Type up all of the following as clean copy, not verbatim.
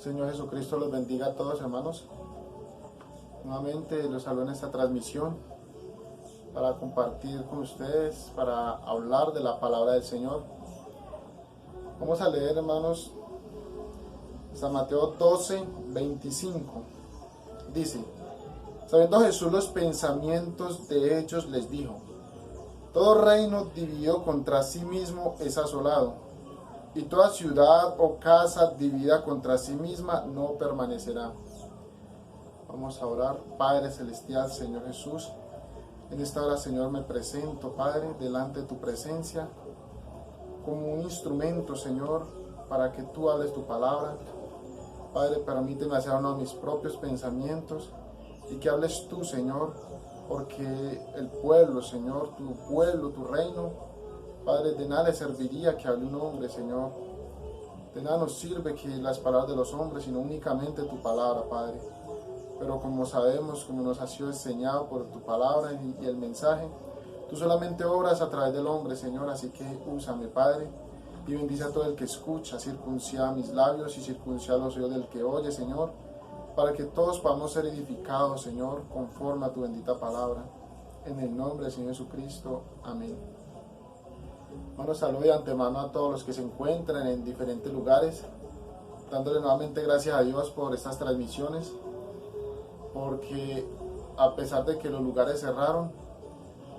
Señor Jesucristo los bendiga a todos, hermanos. Nuevamente los saludo en esta transmisión para compartir con ustedes, para hablar de la palabra del Señor. Vamos a leer, hermanos, San Mateo 12, 25. Dice: sabiendo Jesús los pensamientos de ellos, les dijo: todo reino dividido contra sí mismo es asolado, y toda ciudad o casa dividida contra sí misma no permanecerá. Vamos a orar. Padre Celestial, Señor Jesús, en esta hora, Señor, me presento, Padre, delante de tu presencia, como un instrumento, Señor, para que tú hables tu palabra. Padre, permíteme hacer uno de mis propios pensamientos y que hables tú, Señor, porque el pueblo, Señor, tu pueblo, tu reino, Padre, de nada le serviría que hable un hombre, Señor. De nada nos sirve que las palabras de los hombres, sino únicamente tu palabra, Padre. Pero como sabemos, como nos ha sido enseñado por tu palabra y el mensaje, tú solamente obras a través del hombre, Señor. Así que úsame, Padre, y bendice a todo el que escucha, circuncida mis labios y circuncida los oídos del que oye, Señor, para que todos podamos ser edificados, Señor, conforme a tu bendita palabra. En el nombre del Señor Jesucristo. Amén. Bueno, saludo de antemano a todos los que se encuentran en diferentes lugares, dándole nuevamente gracias a Dios por estas transmisiones, porque a pesar de que los lugares cerraron,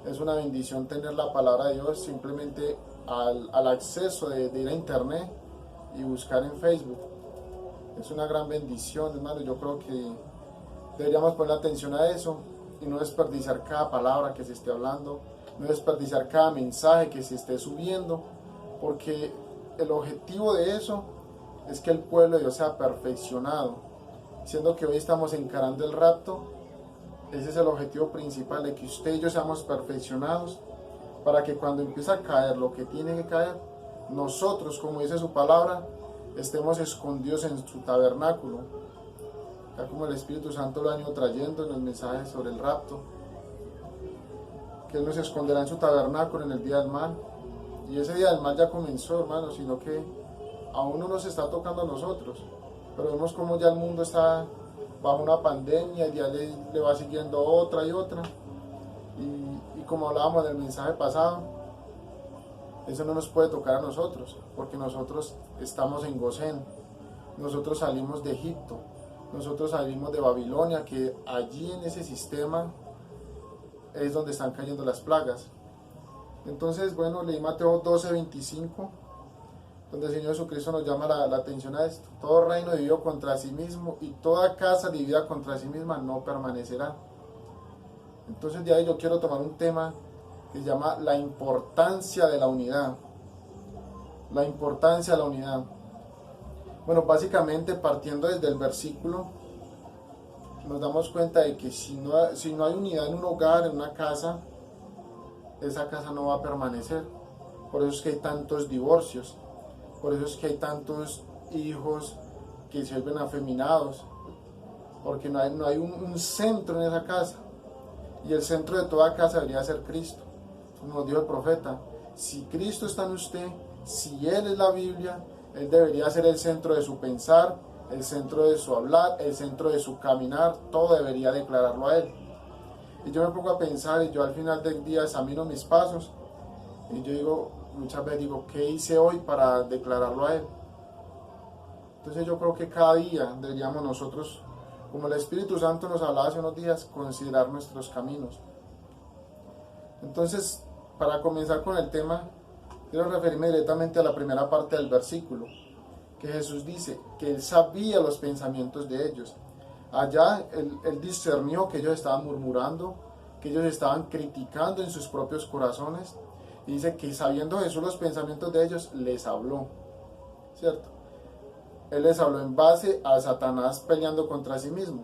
es una bendición tener la palabra de Dios simplemente al acceso de ir a internet y buscar en Facebook. Es una gran bendición, hermano. Yo creo que deberíamos poner atención a eso y no desperdiciar cada palabra que se esté hablando, no desperdiciar cada mensaje que se esté subiendo, porque el objetivo de eso es que el pueblo de Dios sea perfeccionado. Siendo que hoy estamos encarando el rapto, ese es el objetivo principal, de que usted y yo seamos perfeccionados, para que cuando empiece a caer lo que tiene que caer, nosotros, como dice su palabra, estemos escondidos en su tabernáculo, ya como el Espíritu Santo lo ha ido trayendo en los mensajes sobre el rapto, que Él nos esconderá en su tabernáculo en el día del mal. Y ese día del mal ya comenzó, hermano, sino que aún no nos está tocando a nosotros, pero vemos como ya el mundo está bajo una pandemia y ya le va siguiendo otra y otra, y como hablábamos del mensaje pasado, eso no nos puede tocar a nosotros, porque nosotros estamos en Gosén, nosotros salimos de Egipto, nosotros salimos de Babilonia, que allí en ese sistema es donde están cayendo las plagas. Entonces, bueno, leí Mateo 12, 25, donde el Señor Jesucristo nos llama la atención a esto: todo reino dividido contra sí mismo y toda casa dividida contra sí misma no permanecerá. Entonces, de ahí yo quiero tomar un tema que se llama la importancia de la unidad. La importancia de la unidad. Bueno, básicamente partiendo desde el versículo, nos damos cuenta de que si no hay unidad en un hogar, en una casa, esa casa no va a permanecer. Por eso es que hay tantos divorcios, por eso es que hay tantos hijos que se vuelven afeminados, porque no hay un centro en esa casa, y el centro de toda casa debería ser Cristo. Como nos dijo el profeta, si Cristo está en usted, si Él es la Biblia, Él debería ser el centro de su pensar, el centro de su hablar, el centro de su caminar, todo debería declararlo a Él. Y yo me pongo a pensar, y yo al final del día examino mis pasos, y yo digo, muchas veces digo, ¿qué hice hoy para declararlo a Él? Entonces yo creo que cada día deberíamos nosotros, como el Espíritu Santo nos hablaba hace unos días, considerar nuestros caminos. Entonces, para comenzar con el tema, quiero referirme directamente a la primera parte del versículo, que Jesús dice que Él sabía los pensamientos de ellos. Allá él discernió que ellos estaban murmurando, que ellos estaban criticando en sus propios corazones, y dice que sabiendo Jesús los pensamientos de ellos, les habló, ¿cierto? Él les habló en base a Satanás peleando contra sí mismo.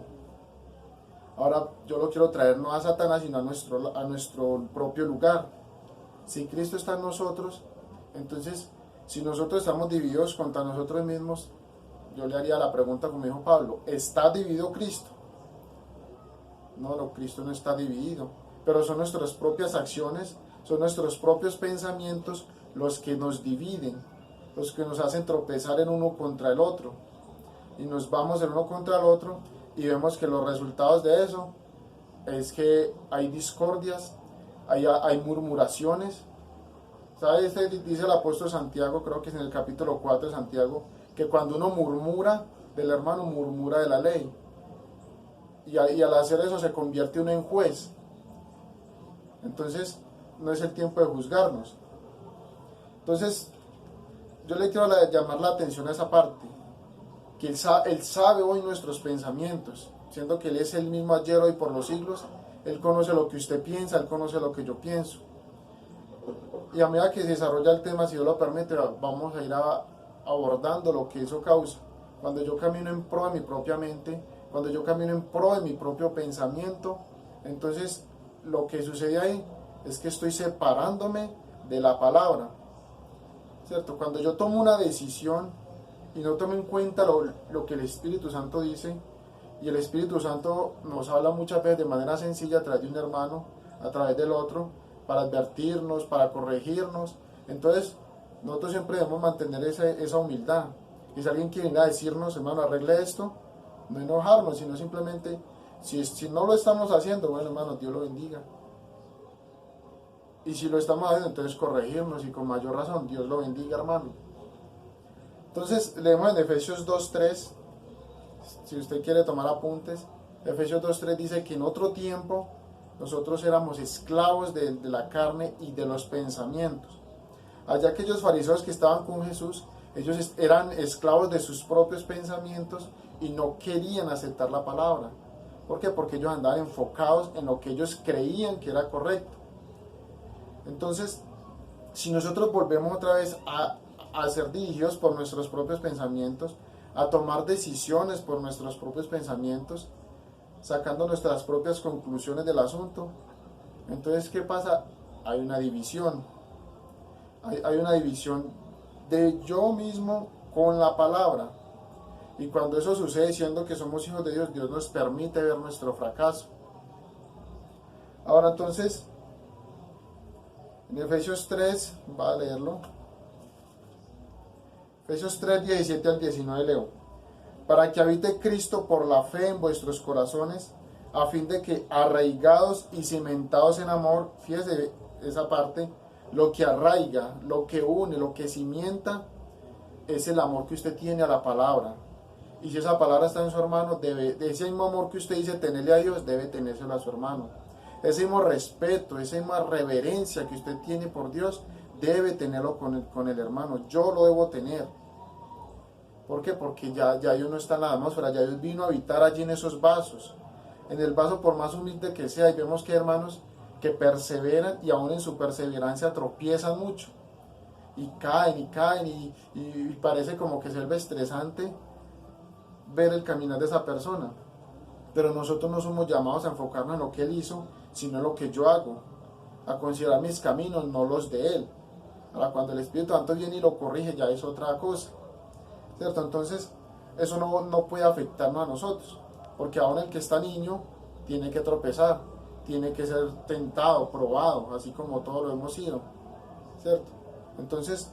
Ahora yo lo quiero traer no a Satanás, sino a nuestro propio lugar. Si Cristo está en nosotros, entonces si nosotros estamos divididos contra nosotros mismos, yo le haría la pregunta como dijo Pablo: ¿está dividido Cristo? No, Cristo no está dividido, pero son nuestras propias acciones, son nuestros propios pensamientos los que nos dividen, los que nos hacen tropezar en uno contra el otro. y nos vamos el uno contra el otro y vemos que los resultados de eso es que hay discordias, hay murmuraciones. ¿Sabes? Dice el apóstol Santiago, creo que es en el capítulo 4 de Santiago, que cuando uno murmura del hermano, murmura de la ley. Y al hacer eso se convierte uno en juez. Entonces, no es el tiempo de juzgarnos. Entonces, yo le quiero llamar la atención a esa parte, que él sabe hoy nuestros pensamientos, siendo que Él es el mismo ayer, hoy, por los siglos. Él conoce lo que usted piensa, Él conoce lo que yo pienso. Y a medida que se desarrolla el tema, si Dios lo permite, vamos a ir abordando lo que eso causa. Cuando yo camino en pro de mi propia mente, cuando yo camino en pro de mi propio pensamiento, entonces lo que sucede ahí es que estoy separándome de la palabra, ¿cierto? Cuando yo tomo una decisión y no tomo en cuenta lo que el Espíritu Santo dice, y el Espíritu Santo nos habla muchas veces de manera sencilla a través de un hermano, a través del otro, para advertirnos, para corregirnos. Entonces, nosotros siempre debemos mantener esa humildad. Y si alguien quiere ir a decirnos, hermano, arregle esto, no enojarnos, sino simplemente, si no lo estamos haciendo, bueno, hermano, Dios lo bendiga. Y si lo estamos haciendo, entonces corregirnos, y con mayor razón, Dios lo bendiga, hermano. Entonces, leemos en Efesios 2:3, si usted quiere tomar apuntes. Efesios 2:3 dice que en otro tiempo nosotros éramos esclavos de la carne y de los pensamientos. Allá aquellos fariseos que estaban con Jesús, ellos eran esclavos de sus propios pensamientos y no querían aceptar la palabra. ¿Por qué? Porque ellos andaban enfocados en lo que ellos creían que era correcto. Entonces, si nosotros volvemos otra vez a ser dirigidos por nuestros propios pensamientos, a tomar decisiones por nuestros propios pensamientos, sacando nuestras propias conclusiones del asunto, entonces, ¿qué pasa? Hay una división. Hay una división de yo mismo con la palabra. Y cuando eso sucede, siendo que somos hijos de Dios, Dios nos permite ver nuestro fracaso. Ahora, entonces, en Efesios 3, va a leerlo. Efesios 3, 17 al 19 leo. Para que habite Cristo por la fe en vuestros corazones, a fin de que arraigados y cimentados en amor, fíjese esa parte, lo que arraiga, lo que une, lo que cimienta, es el amor que usted tiene a la palabra. Y si esa palabra está en su hermano, de ese mismo amor que usted dice tenerle a Dios, debe tenérselo a su hermano. Ese mismo respeto, esa misma reverencia que usted tiene por Dios, debe tenerlo con el hermano. Yo lo debo tener. ¿Por qué? Porque ya Dios no está en la atmósfera, ya Dios vino a habitar allí en esos vasos. En el vaso, por más humilde que sea, y vemos que hay hermanos que perseveran y aún en su perseverancia tropiezan mucho. Y caen, y parece como que se vuelve estresante ver el caminar de esa persona. Pero nosotros no somos llamados a enfocarnos en lo que Él hizo, sino en lo que yo hago. A considerar mis caminos, no los de Él. Ahora, cuando el Espíritu Santo viene y lo corrige, ya es otra cosa. ¿Cierto? Entonces, eso no puede afectarnos a nosotros, porque aún el que está niño tiene que tropezar, tiene que ser tentado, probado, así como todos lo hemos sido, ¿cierto? Entonces,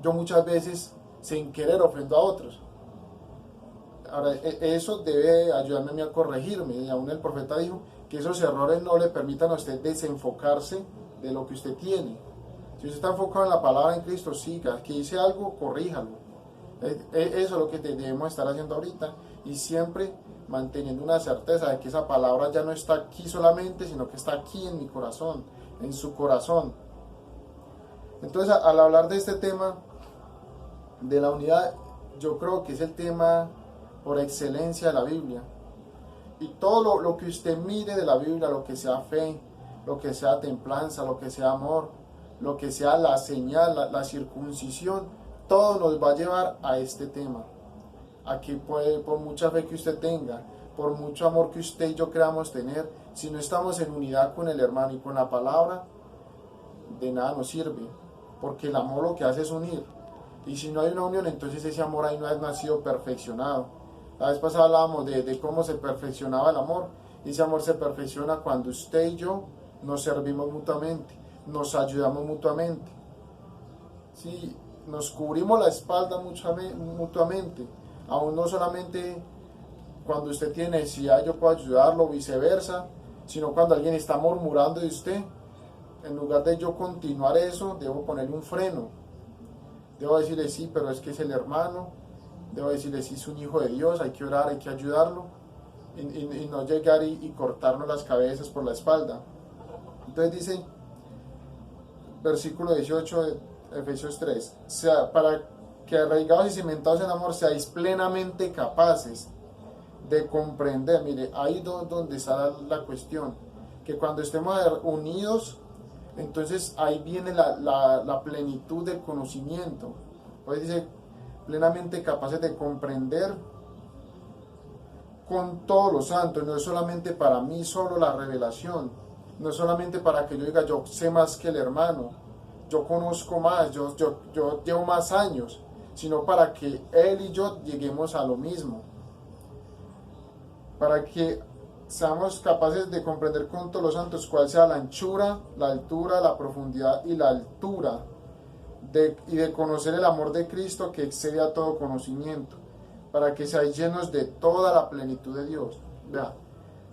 yo muchas veces, sin querer, ofendo a otros. Ahora, eso debe ayudarme a mí a corregirme, y aún el profeta dijo que esos errores no le permitan a usted desenfocarse de lo que usted tiene. Si usted está enfocado en la palabra en Cristo, siga, que dice algo, corríjalo. Eso es lo que debemos estar haciendo ahorita, y siempre manteniendo una certeza de que esa palabra ya no está aquí solamente, sino que está aquí en mi corazón, en su corazón. Entonces, al hablar de este tema de la unidad, yo creo que es el tema por excelencia de la Biblia. Y todo lo que usted mire de la Biblia, lo que sea fe, lo que sea templanza, lo que sea amor, lo que sea la señal, la circuncisión, todo nos va a llevar a este tema. Aquí por mucha fe que usted tenga, por mucho amor que usted y yo creamos tener, si no estamos en unidad con el hermano y con la palabra, de nada nos sirve, porque el amor lo que hace es unir. Y si no hay una unión, entonces ese amor ahí no ha sido perfeccionado. La vez pasada hablábamos de cómo se perfeccionaba el amor, y ese amor se perfecciona cuando usted y yo nos servimos mutuamente, nos ayudamos mutuamente. Sí, nos cubrimos la espalda mutuamente, Aún no solamente cuando usted tiene necesidad yo puedo ayudarlo, viceversa, sino cuando alguien está murmurando de usted, en lugar de yo continuar eso, debo ponerle un freno. Debo decirle sí, pero es que es el hermano. Debo decirle sí, es un hijo de Dios, hay que orar, hay que ayudarlo. Y no llegar y cortarnos las cabezas por la espalda. Entonces dice, versículo 18 de Efesios 3, para que arraigados y cimentados en amor seáis plenamente capaces de comprender. Mire, ahí donde está la cuestión, que cuando estemos unidos, entonces ahí viene la plenitud del conocimiento. Pues dice, plenamente capaces de comprender con todos los santos. No es solamente para mí solo la revelación, no es solamente para que yo diga yo sé más que el hermano, yo conozco más, yo llevo más años, sino para que él y yo lleguemos a lo mismo, para que seamos capaces de comprender con todos los santos cuál sea la anchura, la altura, la profundidad y la altura, y de conocer el amor de Cristo que excede a todo conocimiento, para que seáis llenos de toda la plenitud de Dios. Vea,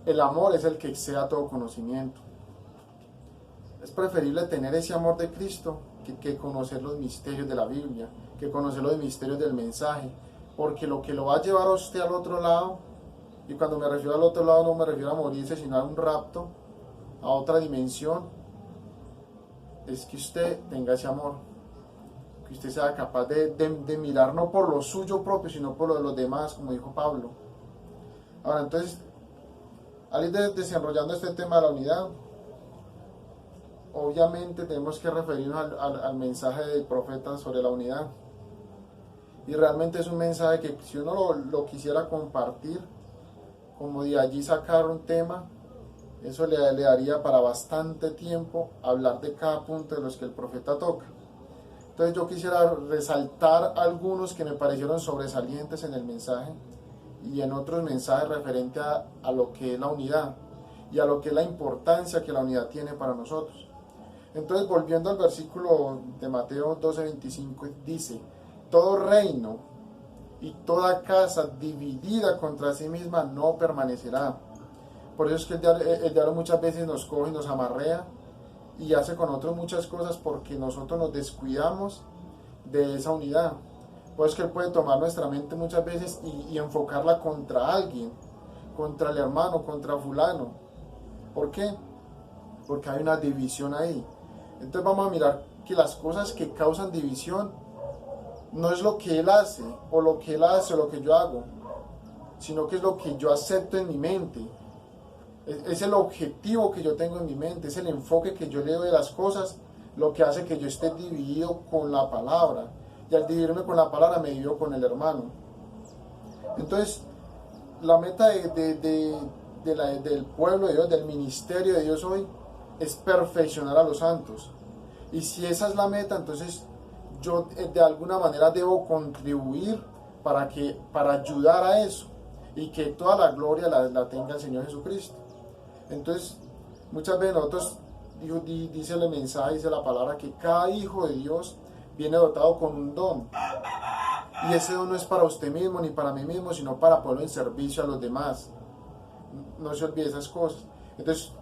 el amor es el que excede a todo conocimiento. Es preferible tener ese amor de Cristo que conocer los misterios de la Biblia, que conocer los misterios del mensaje, porque lo que lo va a llevar a usted al otro lado, y cuando me refiero al otro lado no me refiero a morirse, sino a un rapto, a otra dimensión, es que usted tenga ese amor, que usted sea capaz de mirar no por lo suyo propio, sino por lo de los demás, como dijo Pablo. Ahora, entonces, al ir desenrollando este tema de la unidad, obviamente tenemos que referirnos al mensaje del profeta sobre la unidad. Y realmente es un mensaje que si uno lo quisiera compartir, como de allí sacar un tema, eso le daría para bastante tiempo hablar de cada punto de los que el profeta toca. Entonces yo quisiera resaltar algunos que me parecieron sobresalientes en el mensaje y en otros mensajes referentes a lo que es la unidad y a lo que es la importancia que la unidad tiene para nosotros. Entonces, volviendo al versículo de Mateo 12:25, dice, todo reino y toda casa dividida contra sí misma no permanecerá. Por eso es que el diablo muchas veces nos coge y nos amarrea y hace con nosotros muchas cosas porque nosotros nos descuidamos de esa unidad. Pues que él puede tomar nuestra mente muchas veces y enfocarla contra alguien, contra el hermano, contra fulano. ¿Por qué? Porque hay una división ahí. Entonces vamos a mirar que las cosas que causan división no es lo que él hace, o lo que él hace, o lo que yo hago, sino que es lo que yo acepto en mi mente. Es el objetivo que yo tengo en mi mente, es el enfoque que yo le doy de las cosas, lo que hace que yo esté dividido con la palabra. Y al dividirme con la palabra me divido con el hermano. Entonces, la meta del pueblo de Dios, del ministerio de Dios hoy, es perfeccionar a los santos. Y si esa es la meta, entonces yo de alguna manera debo contribuir para ayudar a eso y que toda la gloria la tenga el Señor Jesucristo. Entonces, muchas veces nosotros, dice el mensaje, dice la palabra, que cada hijo de Dios viene dotado con un don. Y ese don no es para usted mismo ni para mí mismo, sino para ponerlo en servicio a los demás. No se olvide esas cosas. Entonces,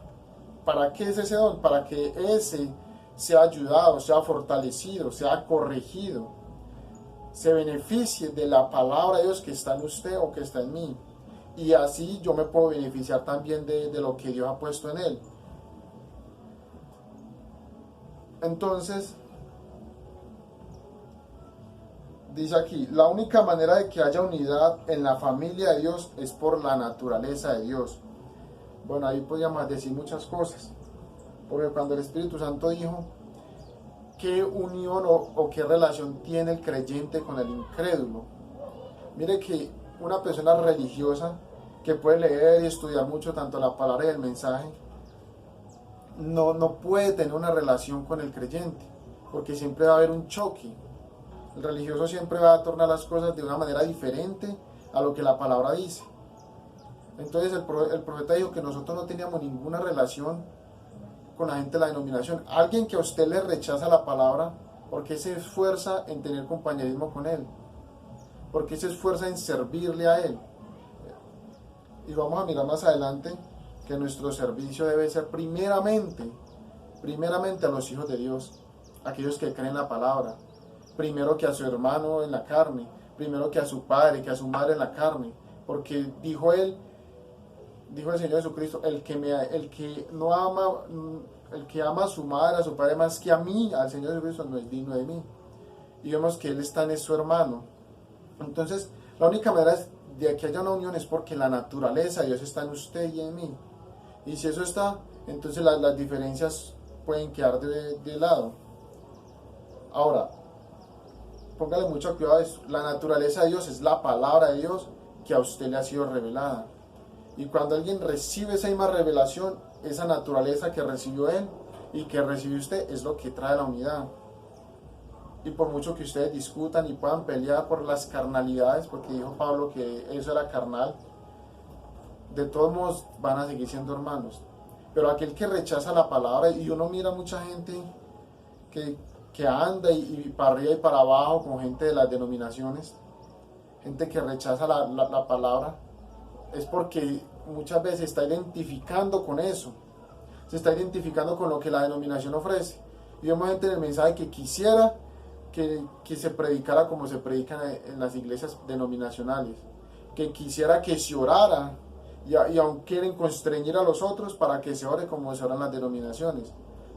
¿para qué es ese don? Para que ese sea ayudado, sea fortalecido, sea corregido, se beneficie de la palabra de Dios que está en usted o que está en mí. Y así yo me puedo beneficiar también de lo que Dios ha puesto en él. Entonces, dice aquí, la única manera de que haya unidad en la familia de Dios es por la naturaleza de Dios. Bueno, ahí podríamos decir muchas cosas, porque cuando el Espíritu Santo dijo qué unión o qué relación tiene el creyente con el incrédulo, mire que una persona religiosa que puede leer y estudiar mucho tanto la palabra y el mensaje, no puede tener una relación con el creyente, porque siempre va a haber un choque. El religioso siempre va a tornar las cosas de una manera diferente a lo que la palabra dice. Entonces el profeta dijo que nosotros no teníamos ninguna relación con la gente de la denominación. Alguien que a usted le rechaza la palabra, ¿por qué se esfuerza en tener compañerismo con él? ¿Por qué se esfuerza en servirle a Él? Y vamos a mirar más adelante que nuestro servicio debe ser primeramente a los hijos de Dios, aquellos que creen la palabra, primero que a su hermano en la carne, primero que a su padre, que a su madre en la carne, porque dijo el Señor Jesucristo, el que no ama, el que ama a su madre, a su padre más que a mí, al Señor Jesucristo, no es digno de mí. Y vemos que Él está en su hermano. Entonces, la única manera de que haya una unión es porque la naturaleza de Dios está en usted y en mí. Y si eso está, entonces las diferencias pueden quedar de lado. Ahora, póngale mucho cuidado a esto. La naturaleza de Dios es la palabra de Dios que a usted le ha sido revelada. Y cuando alguien recibe esa misma revelación, esa naturaleza que recibió él y que recibió usted es lo que trae la unidad. Y por mucho que ustedes discutan y puedan pelear por las carnalidades, porque dijo Pablo que eso era carnal, de todos modos van a seguir siendo hermanos. Pero aquel que rechaza la palabra, y uno mira mucha gente que anda y para arriba y para abajo con gente de las denominaciones, gente que rechaza la palabra, es porque muchas veces se está identificando con eso, se está identificando con lo que la denominación ofrece. Y vemos gente en el mensaje que quisiera que se predicara como se predica en las iglesias denominacionales, que quisiera que se orara, y aún quieren constreñir a los otros para que se ore como se oran las denominaciones,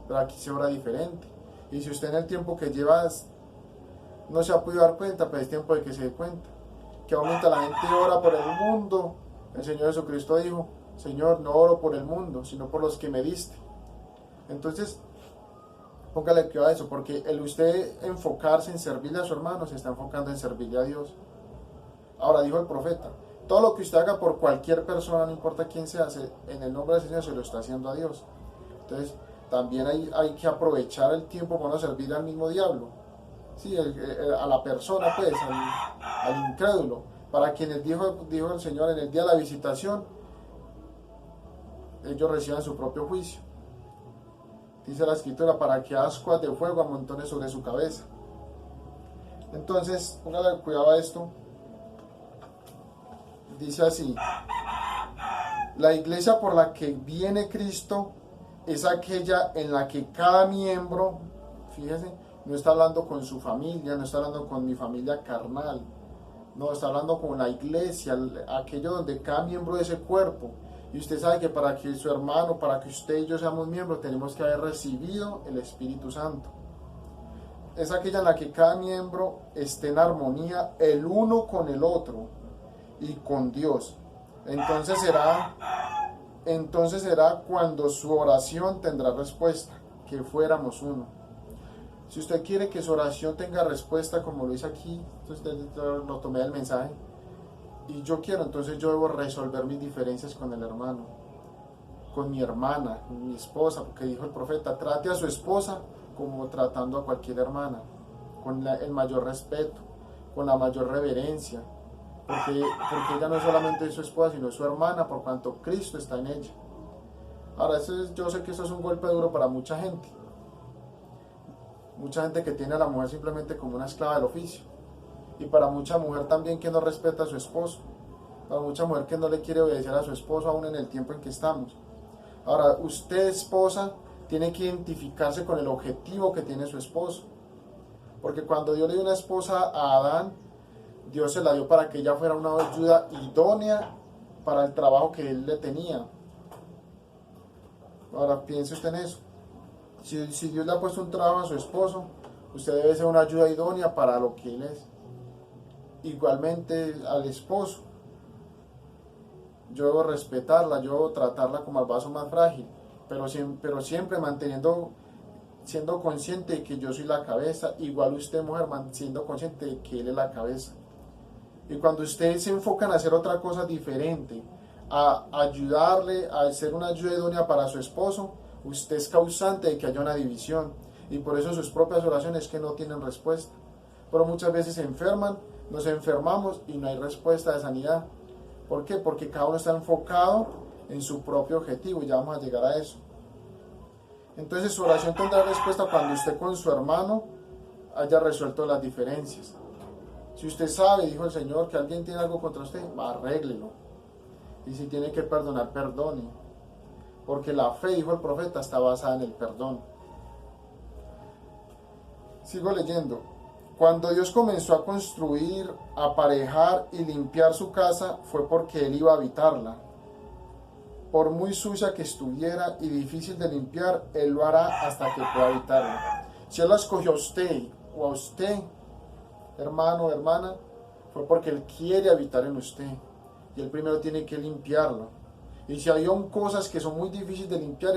pero aquí se ora diferente. Y si usted en el tiempo que lleva no se ha podido dar cuenta, pues es tiempo de que se dé cuenta, que aumenta la gente ora por el mundo. El Señor Jesucristo dijo, Señor, no oro por el mundo, sino por los que me diste. Entonces, póngale cuidado a eso, porque el usted enfocarse en servirle a su hermano, se está enfocando en servirle a Dios. Ahora dijo el profeta, todo lo que usted haga por cualquier persona, no importa quién sea, en el nombre del Señor se lo está haciendo a Dios. Entonces, también hay que aprovechar el tiempo para no servirle al mismo diablo. Sí, a la persona, pues, al incrédulo. Para quienes dijo el Señor en el día de la visitación, ellos reciban su propio juicio. Dice la Escritura, para que ascuas de fuego amontones sobre su cabeza. Entonces, póngale cuidado a esto. Dice así, la iglesia por la que viene Cristo es aquella en la que cada miembro, fíjese, no está hablando con su familia, no está hablando con mi familia carnal, no, está hablando con la iglesia, aquello donde cada miembro de ese cuerpo. Y usted sabe que para que su hermano, para que usted y yo seamos miembros, tenemos que haber recibido el Espíritu Santo. Es aquella en la que cada miembro esté en armonía el uno con el otro y con Dios. Entonces será cuando su oración tendrá respuesta, que fuéramos uno. Si usted quiere que su oración tenga respuesta, como lo dice aquí, entonces lo tomé del mensaje, y yo quiero, entonces yo debo resolver mis diferencias con el hermano, con mi hermana, con mi esposa, porque dijo el profeta, trate a su esposa como tratando a cualquier hermana, con el mayor respeto, con la mayor reverencia, porque ella no es solamente su esposa, sino su hermana, por cuanto Cristo está en ella. Ahora, yo sé que eso es un golpe duro para mucha gente que tiene a la mujer simplemente como una esclava del oficio, y para mucha mujer también que no respeta a su esposo, para mucha mujer que no le quiere obedecer a su esposo aún en el tiempo en que estamos. Ahora, usted, esposa, tiene que identificarse con el objetivo que tiene su esposo, porque cuando Dios le dio una esposa a Adán, Dios se la dio para que ella fuera una ayuda idónea para el trabajo que él le tenía. Ahora piense usted en eso. Si Dios le ha puesto un trabajo a su esposo, usted debe ser una ayuda idónea para lo que él es. Igualmente al esposo, yo debo respetarla, yo debo tratarla como al vaso más frágil, pero siempre siendo consciente de que yo soy la cabeza, igual usted, mujer, siendo consciente de que él es la cabeza. Y cuando usted se enfoca en hacer otra cosa diferente, a ayudarle, a ser una ayuda idónea para su esposo, usted es causante de que haya una división, y por eso sus propias oraciones que no tienen respuesta. Pero muchas veces se enferman, nos enfermamos y no hay respuesta de sanidad. ¿Por qué? Porque cada uno está enfocado en su propio objetivo, y ya vamos a llegar a eso. Entonces su oración tendrá respuesta cuando usted con su hermano haya resuelto las diferencias. Si usted sabe, dijo el Señor, que alguien tiene algo contra usted, arréglelo. Y si tiene que perdonar, perdone. Porque la fe, dijo el profeta, está basada en el perdón. Sigo leyendo. Cuando Dios comenzó a construir, aparejar y limpiar su casa, fue porque Él iba a habitarla. Por muy sucia que estuviera y difícil de limpiar, Él lo hará hasta que pueda habitarla. Si Él la escogió a usted o a usted, hermano o hermana, fue porque Él quiere habitar en usted. Y Él primero tiene que limpiarlo. Y si hay cosas que son muy difíciles de limpiar,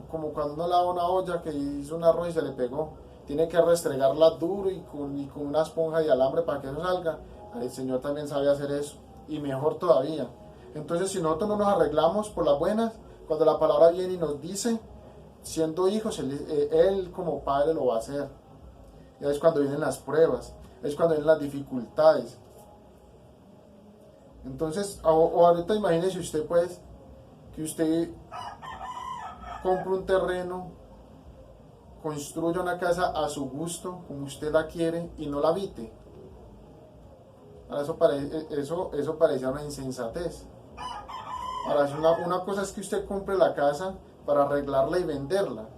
como cuando uno lava una olla que hizo un arroz y se le pegó, tiene que restregarla duro y con una esponja y alambre para que eso salga. El Señor también sabe hacer eso, y mejor todavía. Entonces, si nosotros no nos arreglamos por las buenas, cuando la palabra viene y nos dice, siendo hijos, Él como Padre lo va a hacer. Y es cuando vienen las pruebas, es cuando vienen las dificultades. Entonces, o ahorita imagínese usted, pues, que usted compra un terreno, construya una casa a su gusto, como usted la quiere, y no la habite. Ahora eso parece una insensatez. Ahora, una cosa es que usted compre la casa para arreglarla y venderla.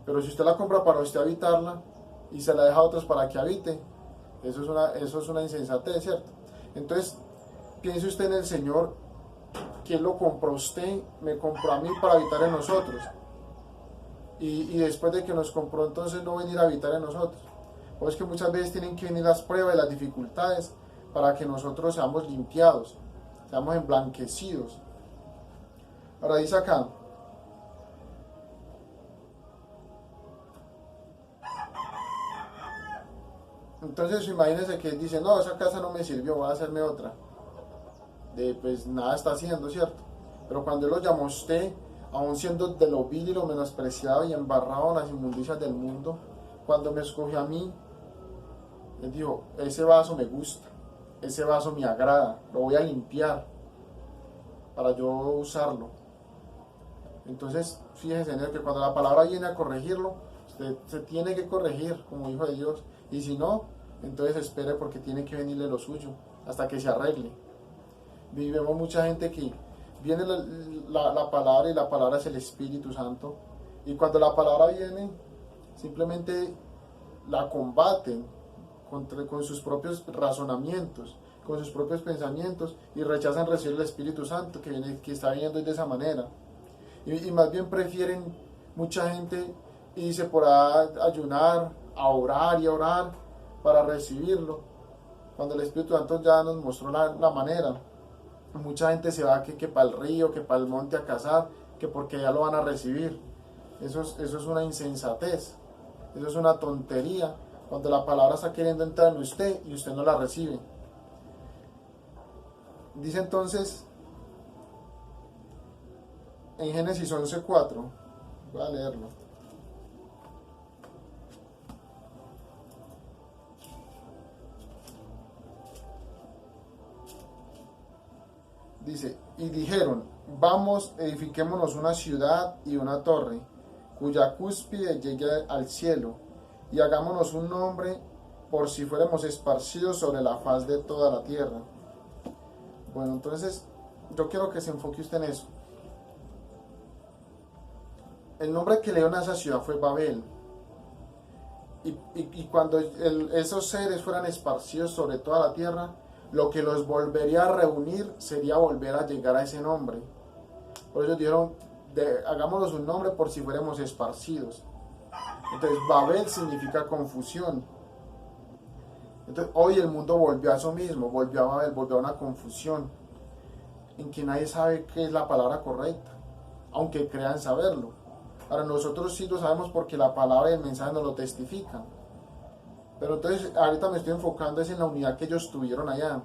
Pero si usted la compra para usted habitarla y se la deja a otros para que habite, eso es una insensatez, ¿cierto? Entonces, piense usted en el Señor, que Él lo compró a usted, me compró a mí para habitar en nosotros. Y después de que nos compró, entonces no venir a habitar en nosotros. Pues que muchas veces tienen que venir las pruebas y las dificultades para que nosotros seamos limpiados, seamos emblanquecidos. Ahora dice acá, entonces imagínense que dice, no, esa casa no me sirvió, voy a hacerme otra. Pues nada está haciendo, ¿cierto? Pero cuando Él lo llamó a usted, aún siendo de lo vil y lo menospreciado y embarrado en las inmundicias del mundo, cuando me escogió a mí, Él dijo, ese vaso me gusta, ese vaso me agrada, lo voy a limpiar para yo usarlo. Entonces, fíjense en él, que cuando la palabra viene a corregirlo, usted se tiene que corregir como hijo de Dios. Y si no, entonces espere, porque tiene que venirle lo suyo hasta que se arregle. Vivimos mucha gente que viene la palabra, y la palabra es el Espíritu Santo. Y cuando la palabra viene, simplemente la combaten con sus propios razonamientos, con sus propios pensamientos, y rechazan recibir el Espíritu Santo que está viniendo de esa manera. Y más bien prefieren, mucha gente irse por ayunar, a orar y a orar para recibirlo, cuando el Espíritu Santo ya nos mostró la manera. Mucha gente se va que para el río, que para el monte a cazar, que porque ya lo van a recibir. Eso es una insensatez, eso es una tontería, cuando la palabra está queriendo entrar en usted y usted no la recibe. Dice entonces en Génesis 11:4, voy a leerlo. Dice, y dijeron, vamos, edifiquémonos una ciudad y una torre, cuya cúspide llegue al cielo, y hagámonos un nombre, por si fuéramos esparcidos sobre la faz de toda la tierra. Bueno, entonces yo quiero que se enfoque usted en eso. El nombre que le dieron a esa ciudad fue Babel. Y cuando esos seres fueran esparcidos sobre toda la tierra, lo que los volvería a reunir sería volver a llegar a ese nombre. Por eso dijeron, hagámonos un nombre por si fuéramos esparcidos. Entonces Babel significa confusión. Entonces hoy el mundo volvió a eso mismo, volvió a Babel, volvió a una confusión, en que nadie sabe qué es la palabra correcta, aunque crean saberlo. Ahora nosotros sí lo sabemos porque la palabra y el mensaje nos lo testifican. Pero entonces ahorita me estoy enfocando en la unidad que ellos tuvieron allá.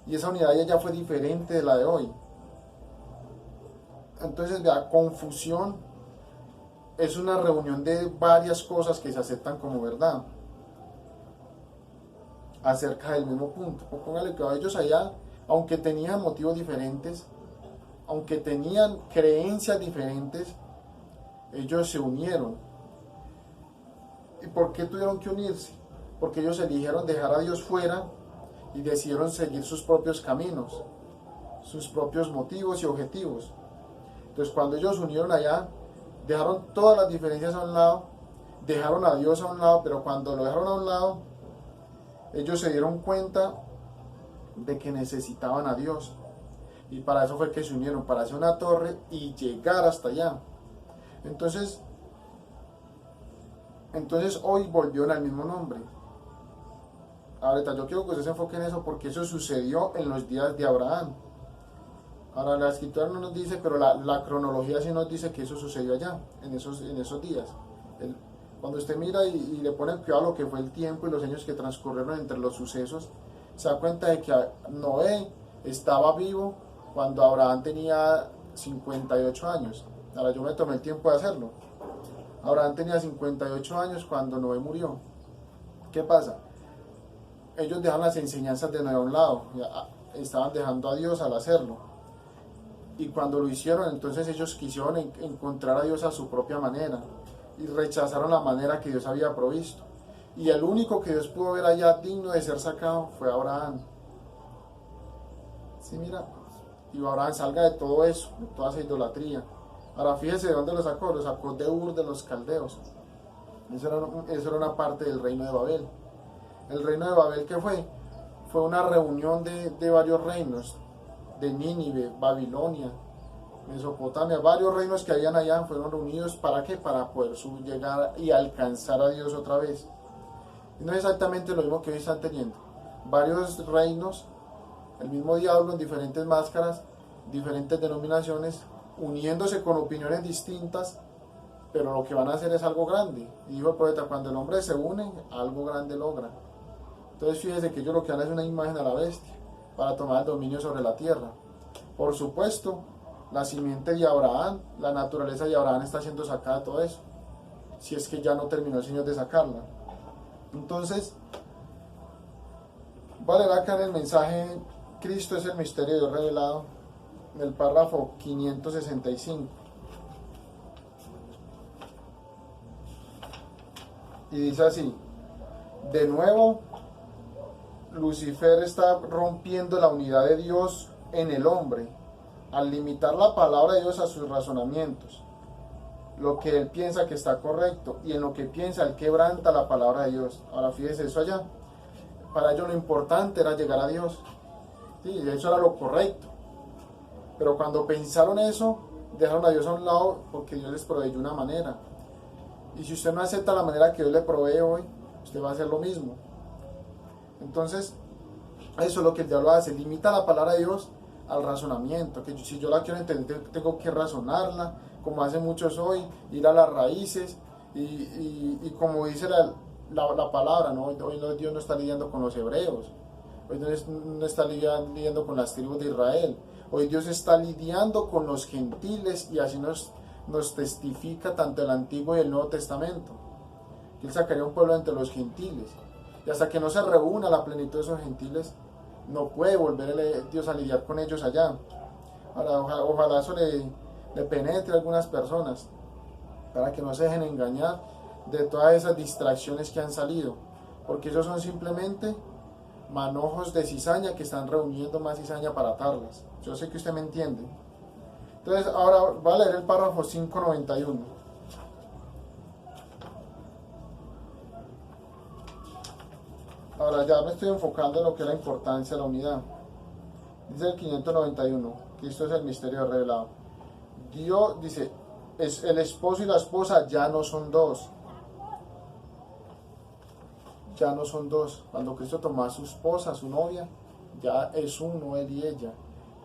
Y esa unidad ya fue diferente de la de hoy. Entonces, vea, confusión es una reunión de varias cosas que se aceptan como verdad acerca del mismo punto. Póngale que ellos allá, aunque tenían motivos diferentes, aunque tenían creencias diferentes, ellos se unieron. ¿Y por qué tuvieron que unirse? porque ellos eligieron dejar a Dios fuera y decidieron seguir sus propios caminos, sus propios motivos y objetivos. Entonces cuando ellos se unieron allá, dejaron todas las diferencias a un lado, dejaron a Dios a un lado, pero cuando lo dejaron a un lado, ellos se dieron cuenta de que necesitaban a Dios. Y para eso fue que se unieron, para hacer una torre y llegar hasta allá. Entonces hoy volvieron al mismo nombre. Ahorita yo quiero que ustedes se enfoquen en eso porque eso sucedió en los días de Abraham. Ahora la escritura no nos dice, pero la cronología sí nos dice que eso sucedió allá, en esos días. Cuando usted mira y le pone cuidado a lo que fue el tiempo y los años que transcurrieron entre los sucesos, se da cuenta de que Noé estaba vivo cuando Abraham tenía 58 años. Ahora yo me tomé el tiempo de hacerlo. Abraham tenía 58 años cuando Noé murió. ¿Qué pasa? Ellos dejan las enseñanzas de Noé a un lado, estaban dejando a Dios al hacerlo. Y cuando lo hicieron, entonces ellos quisieron encontrar a Dios a su propia manera y rechazaron la manera que Dios había provisto. Y el único que Dios pudo ver allá digno de ser sacado fue Abraham. Sí, mira, y Abraham salga de todo eso, de toda esa idolatría. Ahora fíjese de dónde lo sacó de Ur de los caldeos. Eso era una parte del reino de Babel. El reino de Babel, ¿qué fue? Fue una reunión de varios reinos, de Nínive, Babilonia, Mesopotamia, varios reinos que habían allá fueron reunidos, ¿para qué? Para poder llegar y alcanzar a Dios otra vez. Y no es exactamente lo mismo que hoy están teniendo. Varios reinos, el mismo diablo en diferentes máscaras, diferentes denominaciones, uniéndose con opiniones distintas, pero lo que van a hacer es algo grande. Y dijo el profeta, cuando el hombre se une, algo grande logra. Entonces fíjese que ellos lo que dan es una imagen a la bestia, para tomar el dominio sobre la tierra. Por supuesto, la simiente de Abraham, la naturaleza de Abraham está siendo sacada de todo eso, si es que ya no terminó el Señor de sacarla. Entonces, voy a leer acá en el mensaje, Cristo es el misterio de Dios revelado, en el párrafo 565. Y dice así: de nuevo, Lucifer está rompiendo la unidad de Dios en el hombre, al limitar la palabra de Dios a sus razonamientos, lo que él piensa que está correcto, y en lo que piensa él quebranta la palabra de Dios. Ahora fíjese eso allá. Para ellos lo importante era llegar a Dios. Sí, eso era lo correcto. Pero cuando pensaron eso, dejaron a Dios a un lado porque Dios les proveyó una manera. Y si usted no acepta la manera que Dios le provee hoy, usted va a hacer lo mismo. Entonces, eso es lo que el diablo hace, limita la palabra de Dios al razonamiento, que si yo la quiero entender tengo que razonarla, como hacen muchos hoy, ir a las raíces, y como dice la palabra, ¿no? Hoy Dios no está lidiando con los hebreos, hoy no está lidiando con las tribus de Israel, hoy Dios está lidiando con los gentiles, y así nos testifica tanto el Antiguo y el Nuevo Testamento, que Él sacaría un pueblo entre los gentiles. Y hasta que no se reúna la plenitud de esos gentiles, no puede volver Dios a lidiar con ellos allá. Ahora, ojalá eso le penetre a algunas personas, para que no se dejen engañar de todas esas distracciones que han salido, porque esos son simplemente manojos de cizaña que están reuniendo más cizaña para atarlas. Yo sé que usted me entiende. Entonces, ahora voy a leer el párrafo 591. Ahora ya me estoy enfocando en lo que es la importancia de la unidad. Dice el 591, Cristo es el misterio revelado. Dios dice, el esposo y la esposa ya no son dos. Ya no son dos. Cuando Cristo tomó a su esposa, a su novia, ya es uno, él y ella.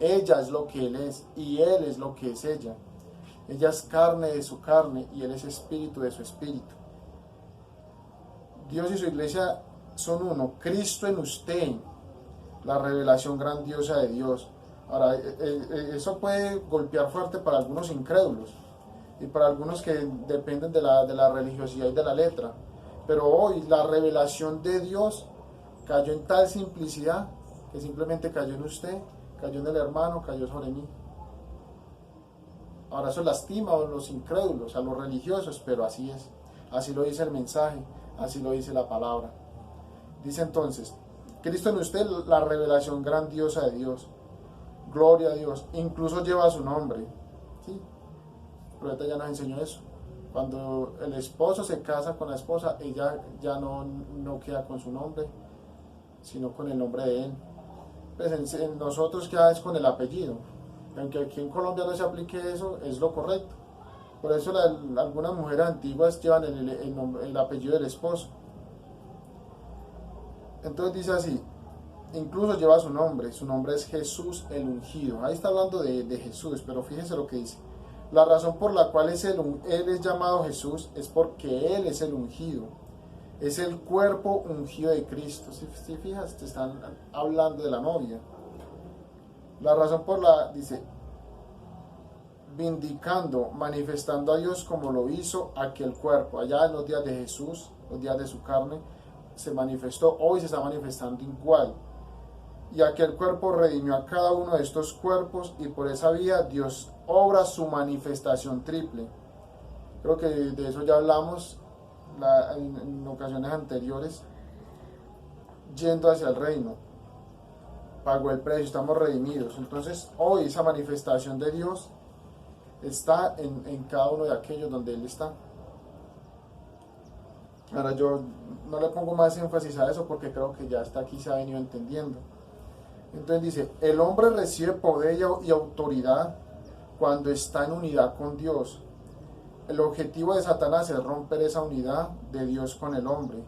Ella es lo que él es y él es lo que es ella. Ella es carne de su carne y él es espíritu de su espíritu. Dios y su iglesia son uno. Cristo en usted, la revelación grandiosa de Dios. Ahora, eso puede golpear fuerte para algunos incrédulos y para algunos que dependen de la religiosidad y de la letra. Pero hoy la revelación de Dios cayó en tal simplicidad que simplemente cayó en usted, cayó en el hermano, cayó sobre mí. Ahora eso lastima a los incrédulos, a los religiosos, pero así es. Así lo dice el mensaje, así lo dice la palabra. Dice entonces, Cristo en usted, la revelación grandiosa de Dios. Gloria a Dios. Incluso lleva su nombre. ¿Sí? El profeta ya nos enseñó eso. Cuando el esposo se casa con la esposa, ella ya no queda con su nombre, sino con el nombre de él. Pues en nosotros queda es con el apellido. Aunque aquí en Colombia no se aplique eso, es lo correcto. Por eso algunas mujeres antiguas llevan el apellido del esposo. Entonces dice así, incluso lleva su nombre es Jesús el ungido. Ahí está hablando de Jesús, pero fíjense lo que dice. La razón por la cual él es llamado Jesús es porque Él es el ungido. Es el cuerpo ungido de Cristo. Si fijas, te están hablando de la novia. La razón dice, vindicando, manifestando a Dios como lo hizo aquel cuerpo. Allá en los días de Jesús, los días de su carne, se manifestó, hoy se está manifestando igual. Y aquel cuerpo redimió a cada uno de estos cuerpos y por esa vía Dios obra su manifestación triple. Creo que de eso ya hablamos en ocasiones anteriores, yendo hacia el reino. Pagó el precio, estamos redimidos. Entonces hoy esa manifestación de Dios está en cada uno de aquellos donde Él está. Ahora yo no le pongo más énfasis a eso porque creo que ya hasta aquí se ha venido entendiendo. Entonces dice, el hombre recibe poder y autoridad cuando está en unidad con Dios. El objetivo de Satanás es romper esa unidad de Dios con el hombre,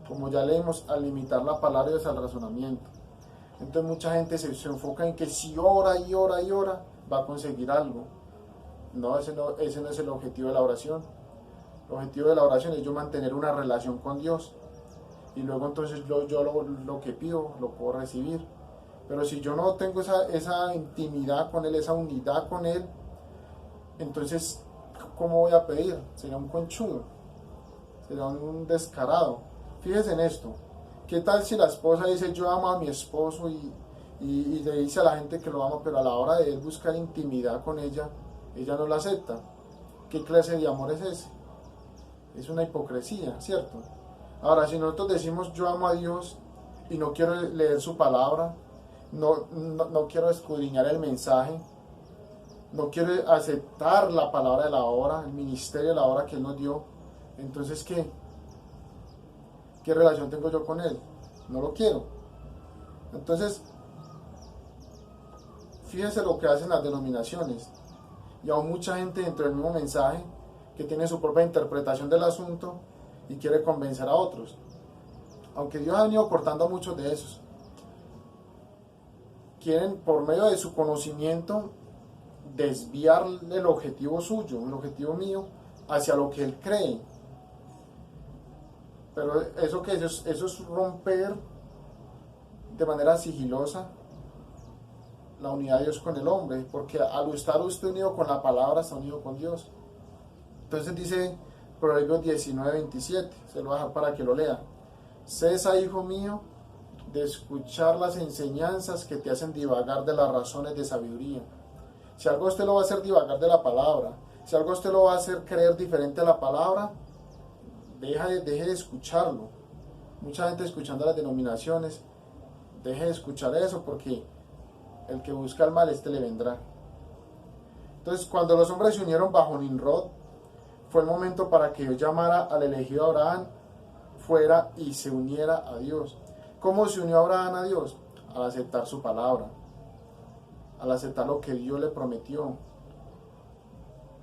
como ya leímos, al limitar la palabra y al razonamiento. Entonces mucha gente se enfoca en que si ora y ora y ora va a conseguir algo. No, ese no es el objetivo de la oración. El objetivo de la oración es yo mantener una relación con Dios y luego entonces yo lo que pido lo puedo recibir. Pero si yo no tengo esa intimidad con Él, esa unidad con Él, entonces ¿cómo voy a pedir? Sería un conchudo, sería un descarado. Fíjese en esto, ¿qué tal si la esposa dice yo amo a mi esposo y le dice a la gente que lo ama, pero a la hora de él buscar intimidad con ella no la acepta? ¿Qué clase de amor es ese? Es una hipocresía, ¿cierto? Ahora, si nosotros decimos yo amo a Dios y no quiero leer su palabra, no quiero escudriñar el mensaje, no quiero aceptar la palabra de la hora, el ministerio de la hora que Él nos dio, entonces ¿qué relación tengo yo con Él? No lo quiero. Entonces, fíjense lo que hacen las denominaciones, y aún mucha gente dentro del mismo mensaje que tiene su propia interpretación del asunto y quiere convencer a otros. Aunque Dios ha venido cortando a muchos de esos, quieren por medio de su conocimiento desviar el objetivo suyo, el objetivo mío, hacia lo que Él cree. Pero eso es romper de manera sigilosa la unidad de Dios con el hombre, porque al estar usted unido con la palabra, está unido con Dios. Entonces dice Proverbios 19:27, se lo voy a dejar para que lo lea. Cesa, hijo mío, de escuchar las enseñanzas que te hacen divagar de las razones de sabiduría. Si algo usted lo va a hacer divagar de la palabra, si algo usted lo va a hacer creer diferente a la palabra, deje de escucharlo. Mucha gente escuchando las denominaciones, deje de escuchar eso porque el que busca el mal le vendrá. Entonces, cuando los hombres se unieron bajo Nimrod, fue el momento para que Dios llamara al elegido Abraham fuera y se uniera a Dios. ¿Cómo se unió Abraham a Dios? Al aceptar su palabra, al aceptar lo que Dios le prometió,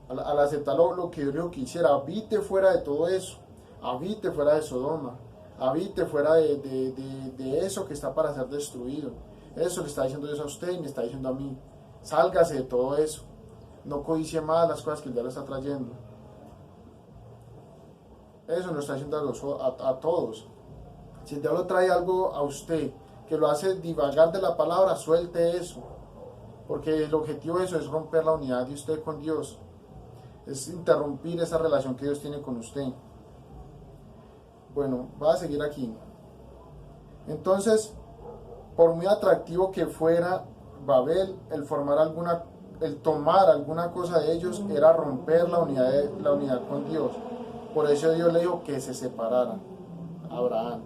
al aceptar lo que Dios quisiera. Habite fuera de todo eso, habite fuera de Sodoma, habite fuera de eso que está para ser destruido. Eso le está diciendo Dios a usted y me está diciendo a mí. Sálgase de todo eso, no codicie más las cosas que el diablo está trayendo. Eso nos está diciendo a todos. Si el diablo trae algo a usted que lo hace divagar de la palabra, suelte eso, porque el objetivo de eso es romper la unidad de usted con Dios, es interrumpir esa relación que Dios tiene con usted. Bueno, voy a seguir aquí. Entonces, por muy atractivo que fuera Babel, el tomar alguna cosa de ellos era romper la unidad con Dios. Por eso Dios le dijo que se separara a Abraham.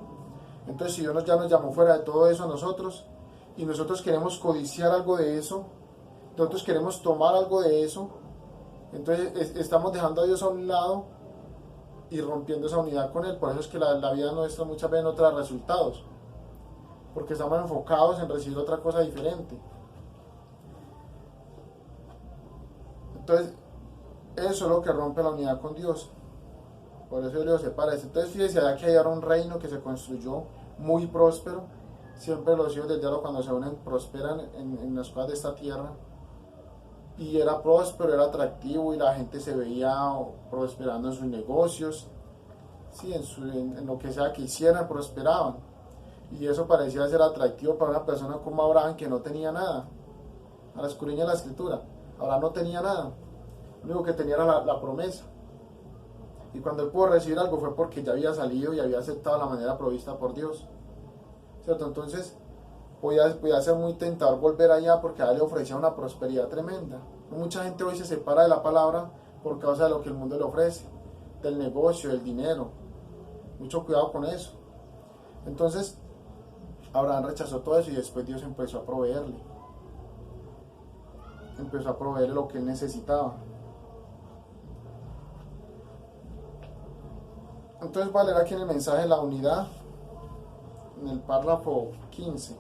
Entonces, si Dios ya nos llamó fuera de todo eso a nosotros, y nosotros queremos codiciar algo de eso, nosotros queremos tomar algo de eso, entonces estamos dejando a Dios a un lado y rompiendo esa unidad con Él. Por eso es que la vida nuestra muchas veces no trae resultados, porque estamos enfocados en recibir otra cosa diferente. Entonces, eso es lo que rompe la unidad con Dios. Por eso Dios los separa. Entonces, fíjese, aquí hay ahora un reino que se construyó muy próspero. Siempre los hijos del diablo, cuando se unen, prosperan en las cosas de esta tierra. Y era próspero, era atractivo, y la gente se veía prosperando en sus negocios. Sí, en lo que sea que hicieran, prosperaban. Y eso parecía ser atractivo para una persona como Abraham, que no tenía nada. A la escudriña de la escritura, Abraham no tenía nada. Lo único que tenía era la promesa. Y cuando él pudo recibir algo fue porque ya había salido y había aceptado la manera provista por Dios. ¿Cierto? Entonces podía ser muy tentador volver allá, porque a él le ofrecía una prosperidad tremenda. Mucha gente hoy se separa de la palabra por causa de lo que el mundo le ofrece, del negocio, del dinero. Mucho cuidado con eso. Entonces Abraham rechazó todo eso, y después Dios empezó a proveerle. Empezó a proveerle lo que él necesitaba. Entonces voy a leer aquí en el mensaje la unidad, en el párrafo 15.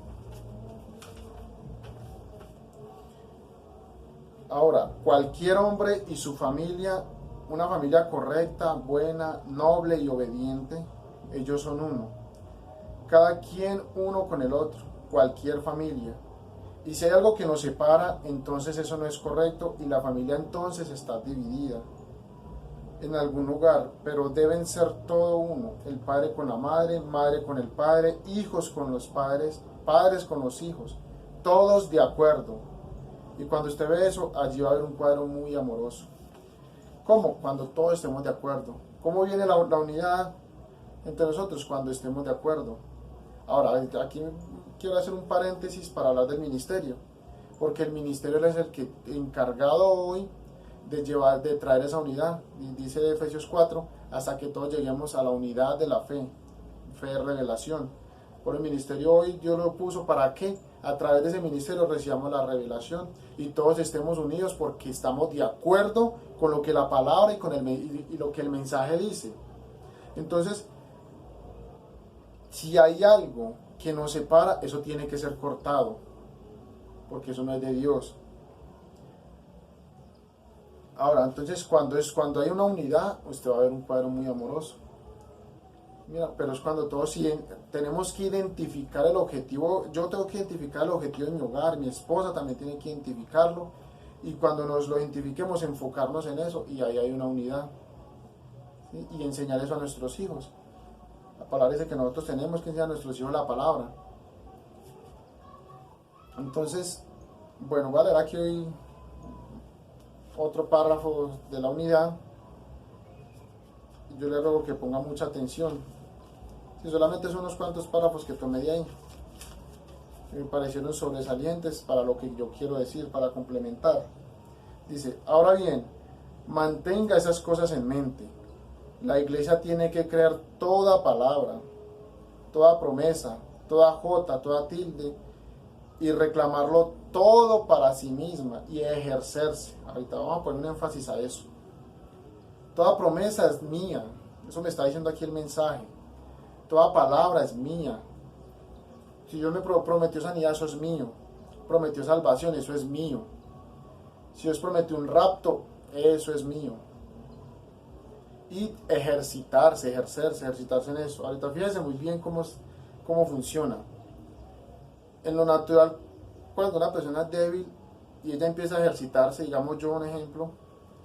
Ahora, cualquier hombre y su familia, una familia correcta, buena, noble y obediente, ellos son uno. Cada quien uno con el otro, cualquier familia. Y si hay algo que nos separa, entonces eso no es correcto, y la familia entonces está dividida en algún lugar, pero deben ser todo uno, el padre con la madre, madre con el padre, hijos con los padres, padres con los hijos, todos de acuerdo. Y cuando usted ve eso, allí va a haber un cuadro muy amoroso. ¿Cómo? Cuando todos estemos de acuerdo. ¿Cómo viene la unidad entre nosotros? Cuando estemos de acuerdo. Ahora, aquí quiero hacer un paréntesis para hablar del ministerio, porque el ministerio es el que encargado hoy de traer esa unidad. Y dice Efesios 4, hasta que todos lleguemos a la unidad de la fe, fe, revelación. Por el ministerio hoy Dios lo puso para que a través de ese ministerio recibamos la revelación y todos estemos unidos, porque estamos de acuerdo con lo que la palabra y lo que el mensaje dice. Entonces, si hay algo que nos separa, eso tiene que ser cortado, porque eso no es de Dios. Ahora, entonces cuando hay una unidad, usted va a ver un cuadro muy amoroso. Mira, pero es cuando todos tenemos que identificar el objetivo. Yo tengo que identificar el objetivo de mi hogar, mi esposa también tiene que identificarlo, y cuando nos lo identifiquemos, enfocarnos en eso, y ahí hay una unidad. ¿Sí? Y enseñar eso a nuestros hijos. La palabra dice que nosotros tenemos que enseñar a nuestros hijos la palabra. Entonces, bueno, voy a leer aquí hoy otro párrafo de la unidad. Yo le ruego que ponga mucha atención. Si solamente son unos cuantos párrafos que tomé de ahí, me parecieron sobresalientes para lo que yo quiero decir, para complementar. Dice, ahora bien, mantenga esas cosas en mente. La iglesia tiene que creer toda palabra, toda promesa, toda jota, toda tilde, y reclamarlo todo para sí misma y ejercerse. Ahorita vamos a poner un énfasis a eso. Toda promesa es mía. Eso me está diciendo aquí el mensaje. Toda palabra es mía. Si Dios me prometió sanidad, eso es mío. Prometió salvación, eso es mío. Si Dios prometió un rapto, eso es mío. Y ejercitarse en eso. Ahorita fíjense muy bien cómo funciona. En lo natural, cuando una persona es débil y ella empieza a ejercitarse, digamos yo un ejemplo,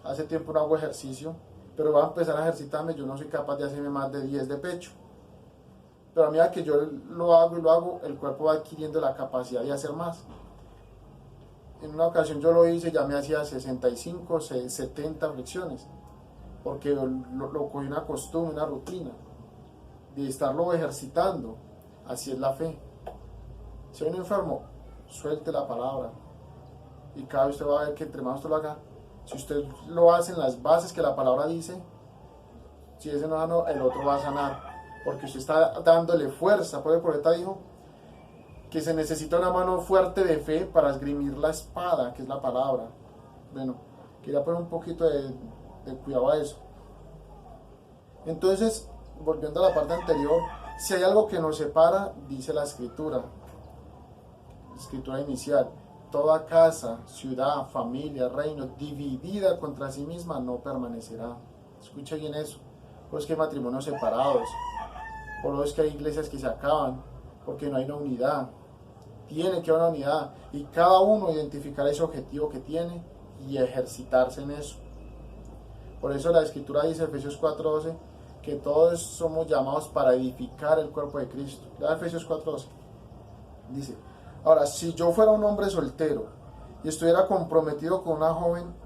hace tiempo no hago ejercicio, pero voy a empezar a ejercitarme, yo no soy capaz de hacerme más de 10 de pecho. Pero a medida que yo lo hago, el cuerpo va adquiriendo la capacidad de hacer más. En una ocasión yo lo hice, ya me hacía 65, 70 flexiones, porque lo cogí una costumbre, una rutina, de estarlo ejercitando. Así es la fe. Si hay un enfermo, suelte la palabra, y cada vez usted va a ver que entre más usted lo haga, si usted lo hace en las bases que la palabra dice, si ese no sano, el otro va a sanar. porque usted está dándole fuerza. Por el profeta dijo que se necesita una mano fuerte de fe para esgrimir la espada, que es la palabra. Bueno, quería poner un poquito de cuidado a eso. Entonces, volviendo a la parte anterior, si hay algo que nos separa, dice la escritura inicial: toda casa, ciudad, familia, reino dividida contra sí misma no permanecerá. Escuche bien eso. Por eso es que hay matrimonios separados, por eso es que hay iglesias que se acaban, porque no hay una unidad. Tiene que haber una unidad y cada uno identificar ese objetivo que tiene y ejercitarse en eso. Por eso la escritura dice, Efesios 4:12, que todos somos llamados para edificar el cuerpo de Cristo. Ya Efesios 4:12 dice: ahora, si yo fuera un hombre soltero y estuviera comprometido con una joven,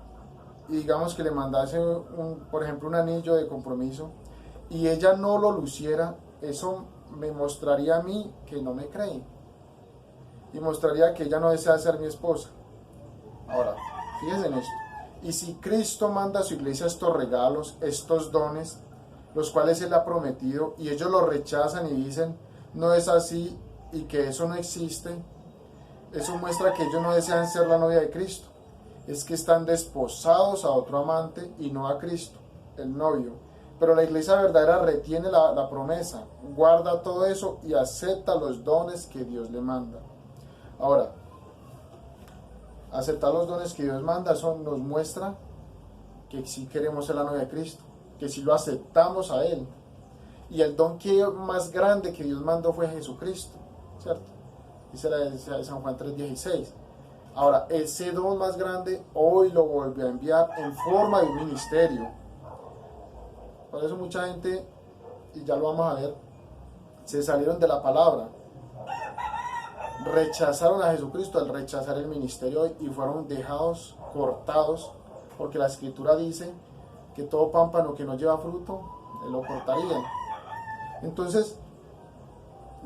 y digamos que le mandase, por ejemplo, un anillo de compromiso, y ella no lo luciera, eso me mostraría a mí que no me cree, y mostraría que ella no desea ser mi esposa. Ahora, fíjense en esto. Y si Cristo manda a su iglesia estos regalos, estos dones, los cuales Él ha prometido, y ellos los rechazan y dicen, no es así, y que eso no existe, eso muestra que ellos no desean ser la novia de Cristo. Es que están desposados a otro amante y no a Cristo, el novio. Pero la iglesia verdadera retiene la promesa, guarda todo eso y acepta los dones que Dios le manda. Ahora, aceptar los dones que Dios manda, eso nos muestra que sí queremos ser la novia de Cristo, que sí lo aceptamos a Él. Y el don más grande que Dios mandó fue Jesucristo, ¿cierto? Dice la de San Juan 3:16. Ahora, ese don más grande hoy lo volvió a enviar en forma de un ministerio. Por eso mucha gente, y ya lo vamos a ver, se salieron de la palabra. Rechazaron a Jesucristo al rechazar el ministerio y fueron dejados, cortados, porque la escritura dice que todo pámpano que no lleva fruto, lo cortarían. Entonces,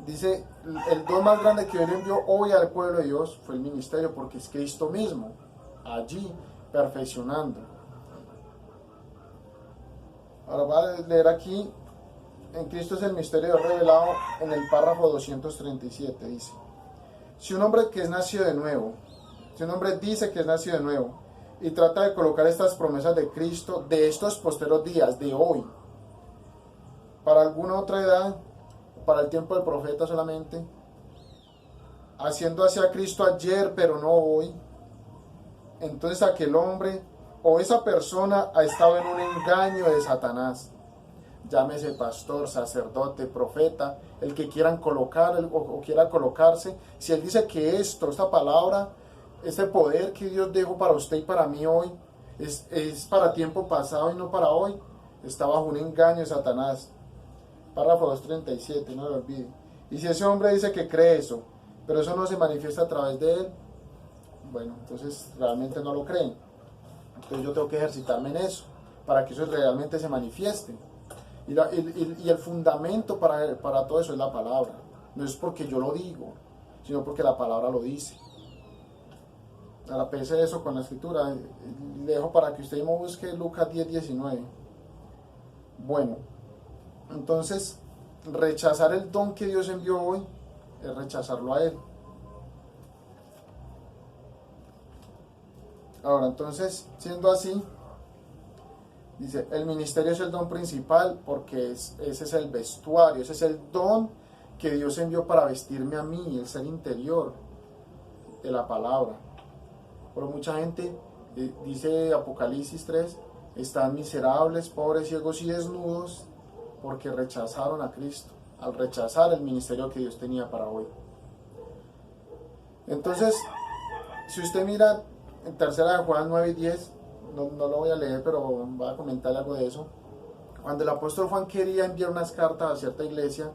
dice, el don más grande que Él envió hoy al pueblo de Dios fue el ministerio, porque es Cristo mismo, allí, perfeccionando. Ahora voy a leer aquí, en Cristo es el misterio revelado, en el párrafo 237, dice: si un hombre que es nacido de nuevo, si un hombre dice que es nacido de nuevo, y trata de colocar estas promesas de Cristo, de estos posteros días, de hoy, para alguna otra edad, para el tiempo del profeta solamente, haciendo hacia Cristo ayer pero no hoy, entonces aquel hombre o esa persona ha estado en un engaño de Satanás. Llámese pastor, sacerdote, profeta, el que quieran colocar o quiera colocarse. Si él dice que esta palabra, este poder que Dios dejó para usted y para mí hoy, es para tiempo pasado y no para hoy, está bajo un engaño de Satanás. Párrafo 237, no lo olvide. Y si ese hombre dice que cree eso, pero eso no se manifiesta a través de él, bueno, entonces realmente no lo creen. Entonces yo tengo que ejercitarme en eso, para que eso realmente se manifieste. Y el fundamento para todo eso es la palabra. No es porque yo lo digo, sino porque la palabra lo dice. Ahora pese eso con la escritura, le dejo para que usted mismo busque Lucas 10:19. Bueno, entonces rechazar el don que Dios envió hoy es rechazarlo a Él. Ahora entonces, siendo así, dice, el ministerio es el don principal porque ese es el vestuario, ese es el don que Dios envió para vestirme a mí, el ser interior de la palabra. Pero mucha gente, dice Apocalipsis 3, están miserables, pobres, ciegos y desnudos porque rechazaron a Cristo, al rechazar el ministerio que Dios tenía para hoy. Entonces, si usted mira en tercera de Juan 9:10, no lo voy a leer, pero voy a comentar algo de eso. Cuando el apóstol Juan quería enviar unas cartas a cierta iglesia,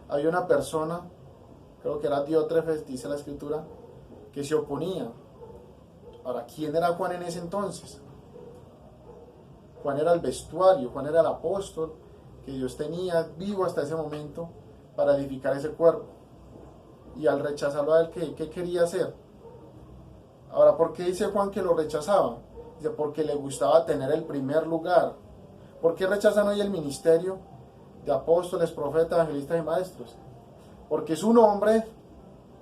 había una persona, creo que era Diótrefes, dice la escritura, que se oponía. Ahora, ¿quién era Juan en ese entonces? Juan era el vestuario, Juan era el apóstol que Dios tenía vivo hasta ese momento para edificar ese cuerpo. Y al rechazarlo a él, ¿qué quería hacer? Ahora, ¿por qué dice Juan que lo rechazaba? Dice, porque le gustaba tener el primer lugar. ¿Por qué rechazan hoy el ministerio? de apóstoles, profetas, evangelistas y maestros. Porque es un hombre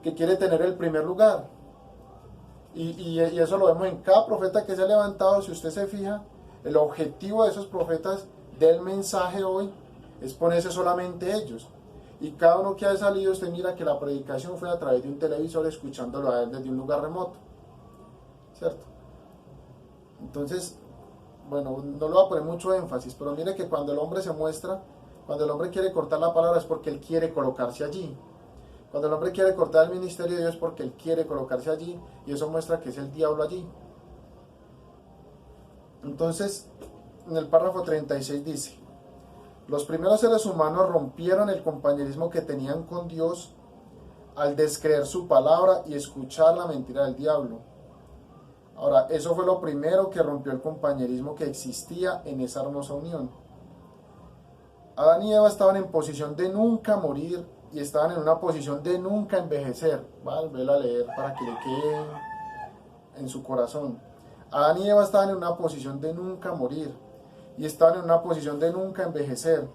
que quiere tener el primer lugar. Y eso lo vemos en cada profeta que se ha levantado. Si usted se fija, el objetivo de esos profetas del mensaje hoy es ponerse solamente ellos. Y cada uno que ha salido, usted mira que la predicación fue a través de un televisor, escuchándolo a él desde un lugar remoto. ¿Cierto? Entonces, bueno, no lo voy a poner mucho énfasis, pero mire que cuando el hombre se muestra, cuando el hombre quiere cortar la palabra es porque él quiere colocarse allí. Cuando el hombre quiere cortar el ministerio de Dios es porque él quiere colocarse allí, y eso muestra que es el diablo allí. Entonces, en el párrafo 36 dice: los primeros seres humanos rompieron el compañerismo que tenían con Dios al descreer su palabra y escuchar la mentira del diablo. Ahora, eso fue lo primero que rompió el compañerismo que existía en esa hermosa unión. Adán y Eva estaban en posición de nunca morir y estaban en una posición de nunca envejecer. ¿Vale? Vela a leer para que le quede en su corazón. Adán y Eva estaban en una posición de nunca morir y estaban en una posición de nunca envejecer.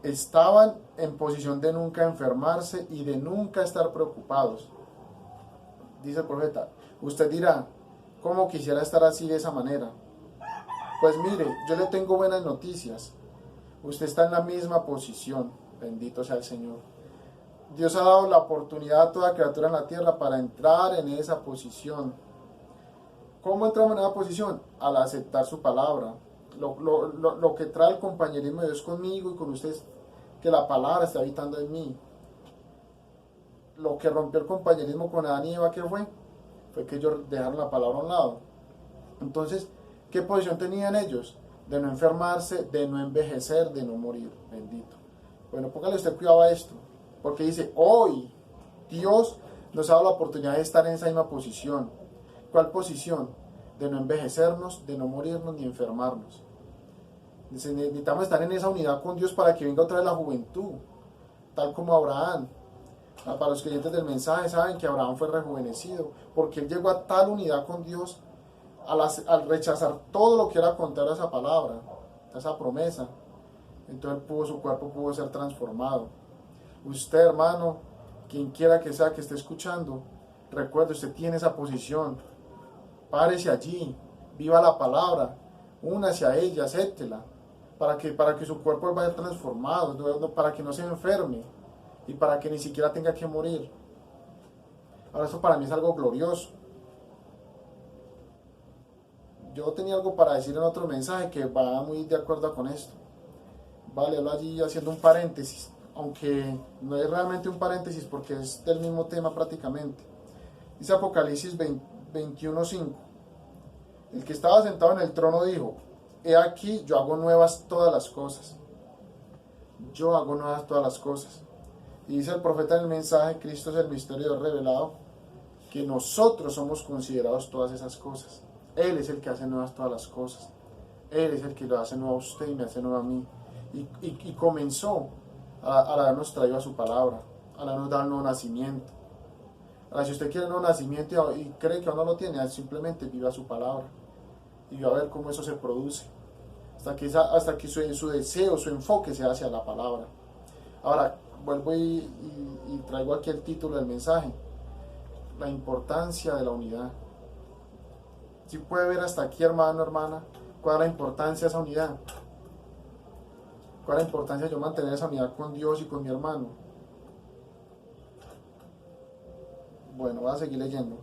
Estaban en posición de nunca enfermarse y de nunca estar preocupados. Dice el profeta: usted dirá, ¿cómo quisiera estar así de esa manera? Pues mire, yo le tengo buenas noticias. Usted está en la misma posición. Bendito sea el Señor. Dios ha dado la oportunidad a toda criatura en la tierra para entrar en esa posición. ¿Cómo entramos en esa posición? Al aceptar su palabra. Lo que trae el compañerismo de Dios conmigo y con ustedes, que la palabra está habitando en mí. Lo que rompió el compañerismo con Adán y Eva, ¿qué fue? Fue que ellos dejaron la palabra a un lado. Entonces, ¿qué posición tenían ellos? De no enfermarse, de no envejecer, de no morir. Bendito. Bueno, póngale usted cuidado a esto, porque dice: hoy Dios nos ha dado la oportunidad de estar en esa misma posición. ¿Cuál posición? De no envejecernos, de no morirnos ni enfermarnos. Necesitamos estar en esa unidad con Dios para que venga otra vez la juventud, tal como Abraham. Para los creyentes del mensaje saben que Abraham fue rejuvenecido, porque él llegó a tal unidad con Dios al rechazar todo lo que era contrario a esa palabra, a esa promesa. Entonces su cuerpo pudo ser transformado. Usted, hermano, quien quiera que sea que esté escuchando, recuerde, usted tiene esa posición. Párese allí, viva la palabra, únase a ella, acéptela, para que su cuerpo vaya transformado, para que no se enferme y para que ni siquiera tenga que morir. Ahora, esto para mí es algo glorioso. Yo tenía algo para decir en otro mensaje que va muy de acuerdo con esto. Vale, hablo allí haciendo un paréntesis, aunque no es realmente un paréntesis porque es del mismo tema prácticamente. Dice Apocalipsis 21:5: el que estaba sentado en el trono dijo: he aquí, yo hago nuevas todas las cosas. Yo hago nuevas todas las cosas. Y dice el profeta en el mensaje: Cristo es el misterio revelado, que nosotros somos considerados todas esas cosas. Él es el que hace nuevas todas las cosas. Él es el que lo hace nuevo a usted y me hace nuevo a mí. Y comenzó al habernos traído a su palabra, al habernos dado el nuevo nacimiento. Ahora, si usted quiere el nuevo nacimiento y cree que aún no lo tiene, simplemente viva su palabra y va a ver cómo eso se produce, hasta que su deseo, su enfoque sea hacia la palabra. Ahora, vuelvo y traigo aquí el título del mensaje: la importancia de la unidad. Si puede ver hasta aquí, hermano, hermana, cuál es la importancia de esa unidad. ¿Cuál es la importancia de yo mantener esa unidad con Dios y con mi hermano? Bueno, voy a seguir leyendo.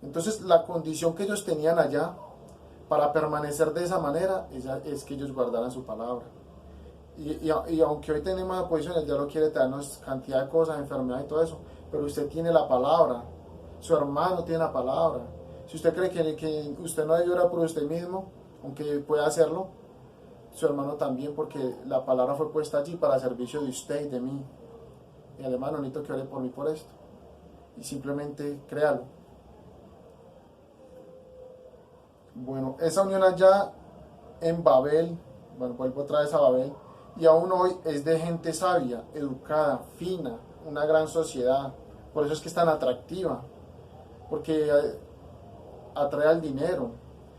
Entonces, la condición que ellos tenían allá para permanecer de esa manera es que ellos guardaran su palabra. Y aunque hoy tenemos la posición, el diablo quiere traernos cantidad de cosas, enfermedades y todo eso, pero usted tiene la palabra, su hermano tiene la palabra. Si usted cree que usted no debe orar por usted mismo, aunque pueda hacerlo, su hermano también, porque la palabra fue puesta allí para servicio de usted y de mí. Y el hermano, necesito que ore por mí por esto. Y simplemente créalo. Bueno, esa unión allá en Babel, bueno, vuelvo otra vez a Babel, y aún hoy es de gente sabia, educada, fina, una gran sociedad. Por eso es que es tan atractiva, porque atrae al dinero,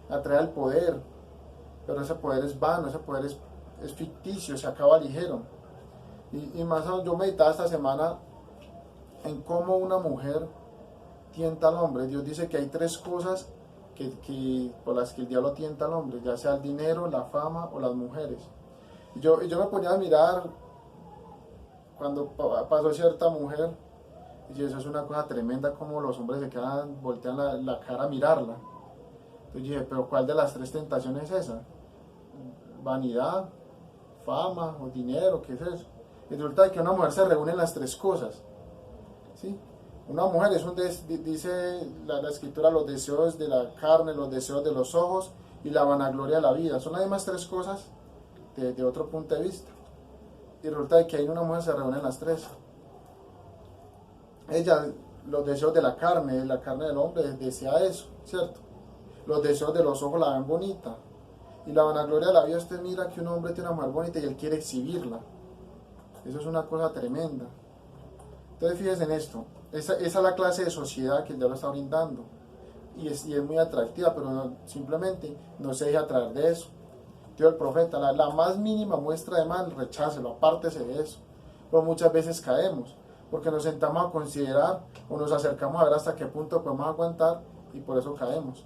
atrae al poder, pero ese poder es vano, ese poder es ficticio, se acaba ligero. Y más aún, yo meditaba esta semana en cómo una mujer tienta al hombre. Dios dice que hay tres cosas por las que el diablo tienta al hombre, ya sea el dinero, la fama o las mujeres. Y yo me ponía a mirar cuando pasó cierta mujer, y eso es una cosa tremenda, como los hombres se quedan, voltean la cara a mirarla. Entonces dije, pero ¿cuál de las tres tentaciones es esa? ¿Vanidad, fama o dinero? ¿Qué es eso? Y resulta que una mujer se reúne en las tres cosas, ¿sí? Una mujer es dice la escritura, los deseos de la carne, los deseos de los ojos y la vanagloria de la vida. Son las mismas tres cosas de otro punto de vista. Y resulta que ahí una mujer se reúne en las tres. Ella, los deseos de la carne del hombre desea eso, ¿cierto? Los deseos de los ojos la ven bonita. Y la vanagloria de la vida, usted mira que un hombre tiene una mujer bonita y él quiere exhibirla. Eso es una cosa tremenda. Entonces fíjense en esto. Esa es la clase de sociedad que el diablo está brindando. Y es muy atractiva, pero simplemente no se deje atraer de eso. Dios el profeta, la más mínima muestra de mal, rechácelo, apártese de eso. Pero muchas veces caemos, porque nos sentamos a considerar o nos acercamos a ver hasta qué punto podemos aguantar y por eso caemos.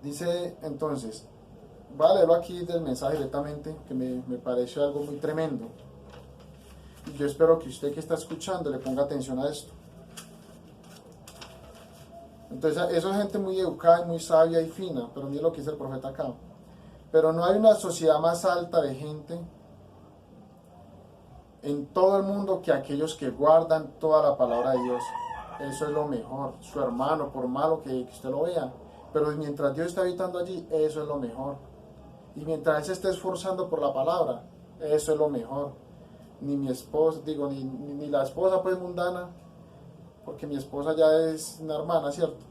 Dice entonces, voy a leerlo aquí del mensaje directamente, que me pareció algo muy tremendo. Y yo espero que usted que está escuchando le ponga atención a esto. Entonces, eso es gente muy educada y muy sabia y fina, pero mire lo que dice el profeta acá. Pero no hay una sociedad más alta de gente en todo el mundo que aquellos que guardan toda la palabra de Dios. Eso es lo mejor. Su hermano, por malo que usted lo vea, pero mientras Dios está habitando allí, eso es lo mejor. Y mientras Él se esté esforzando por la palabra, eso es lo mejor. Ni mi esposa, ni la esposa pues mundana, porque mi esposa ya es una hermana, ¿cierto?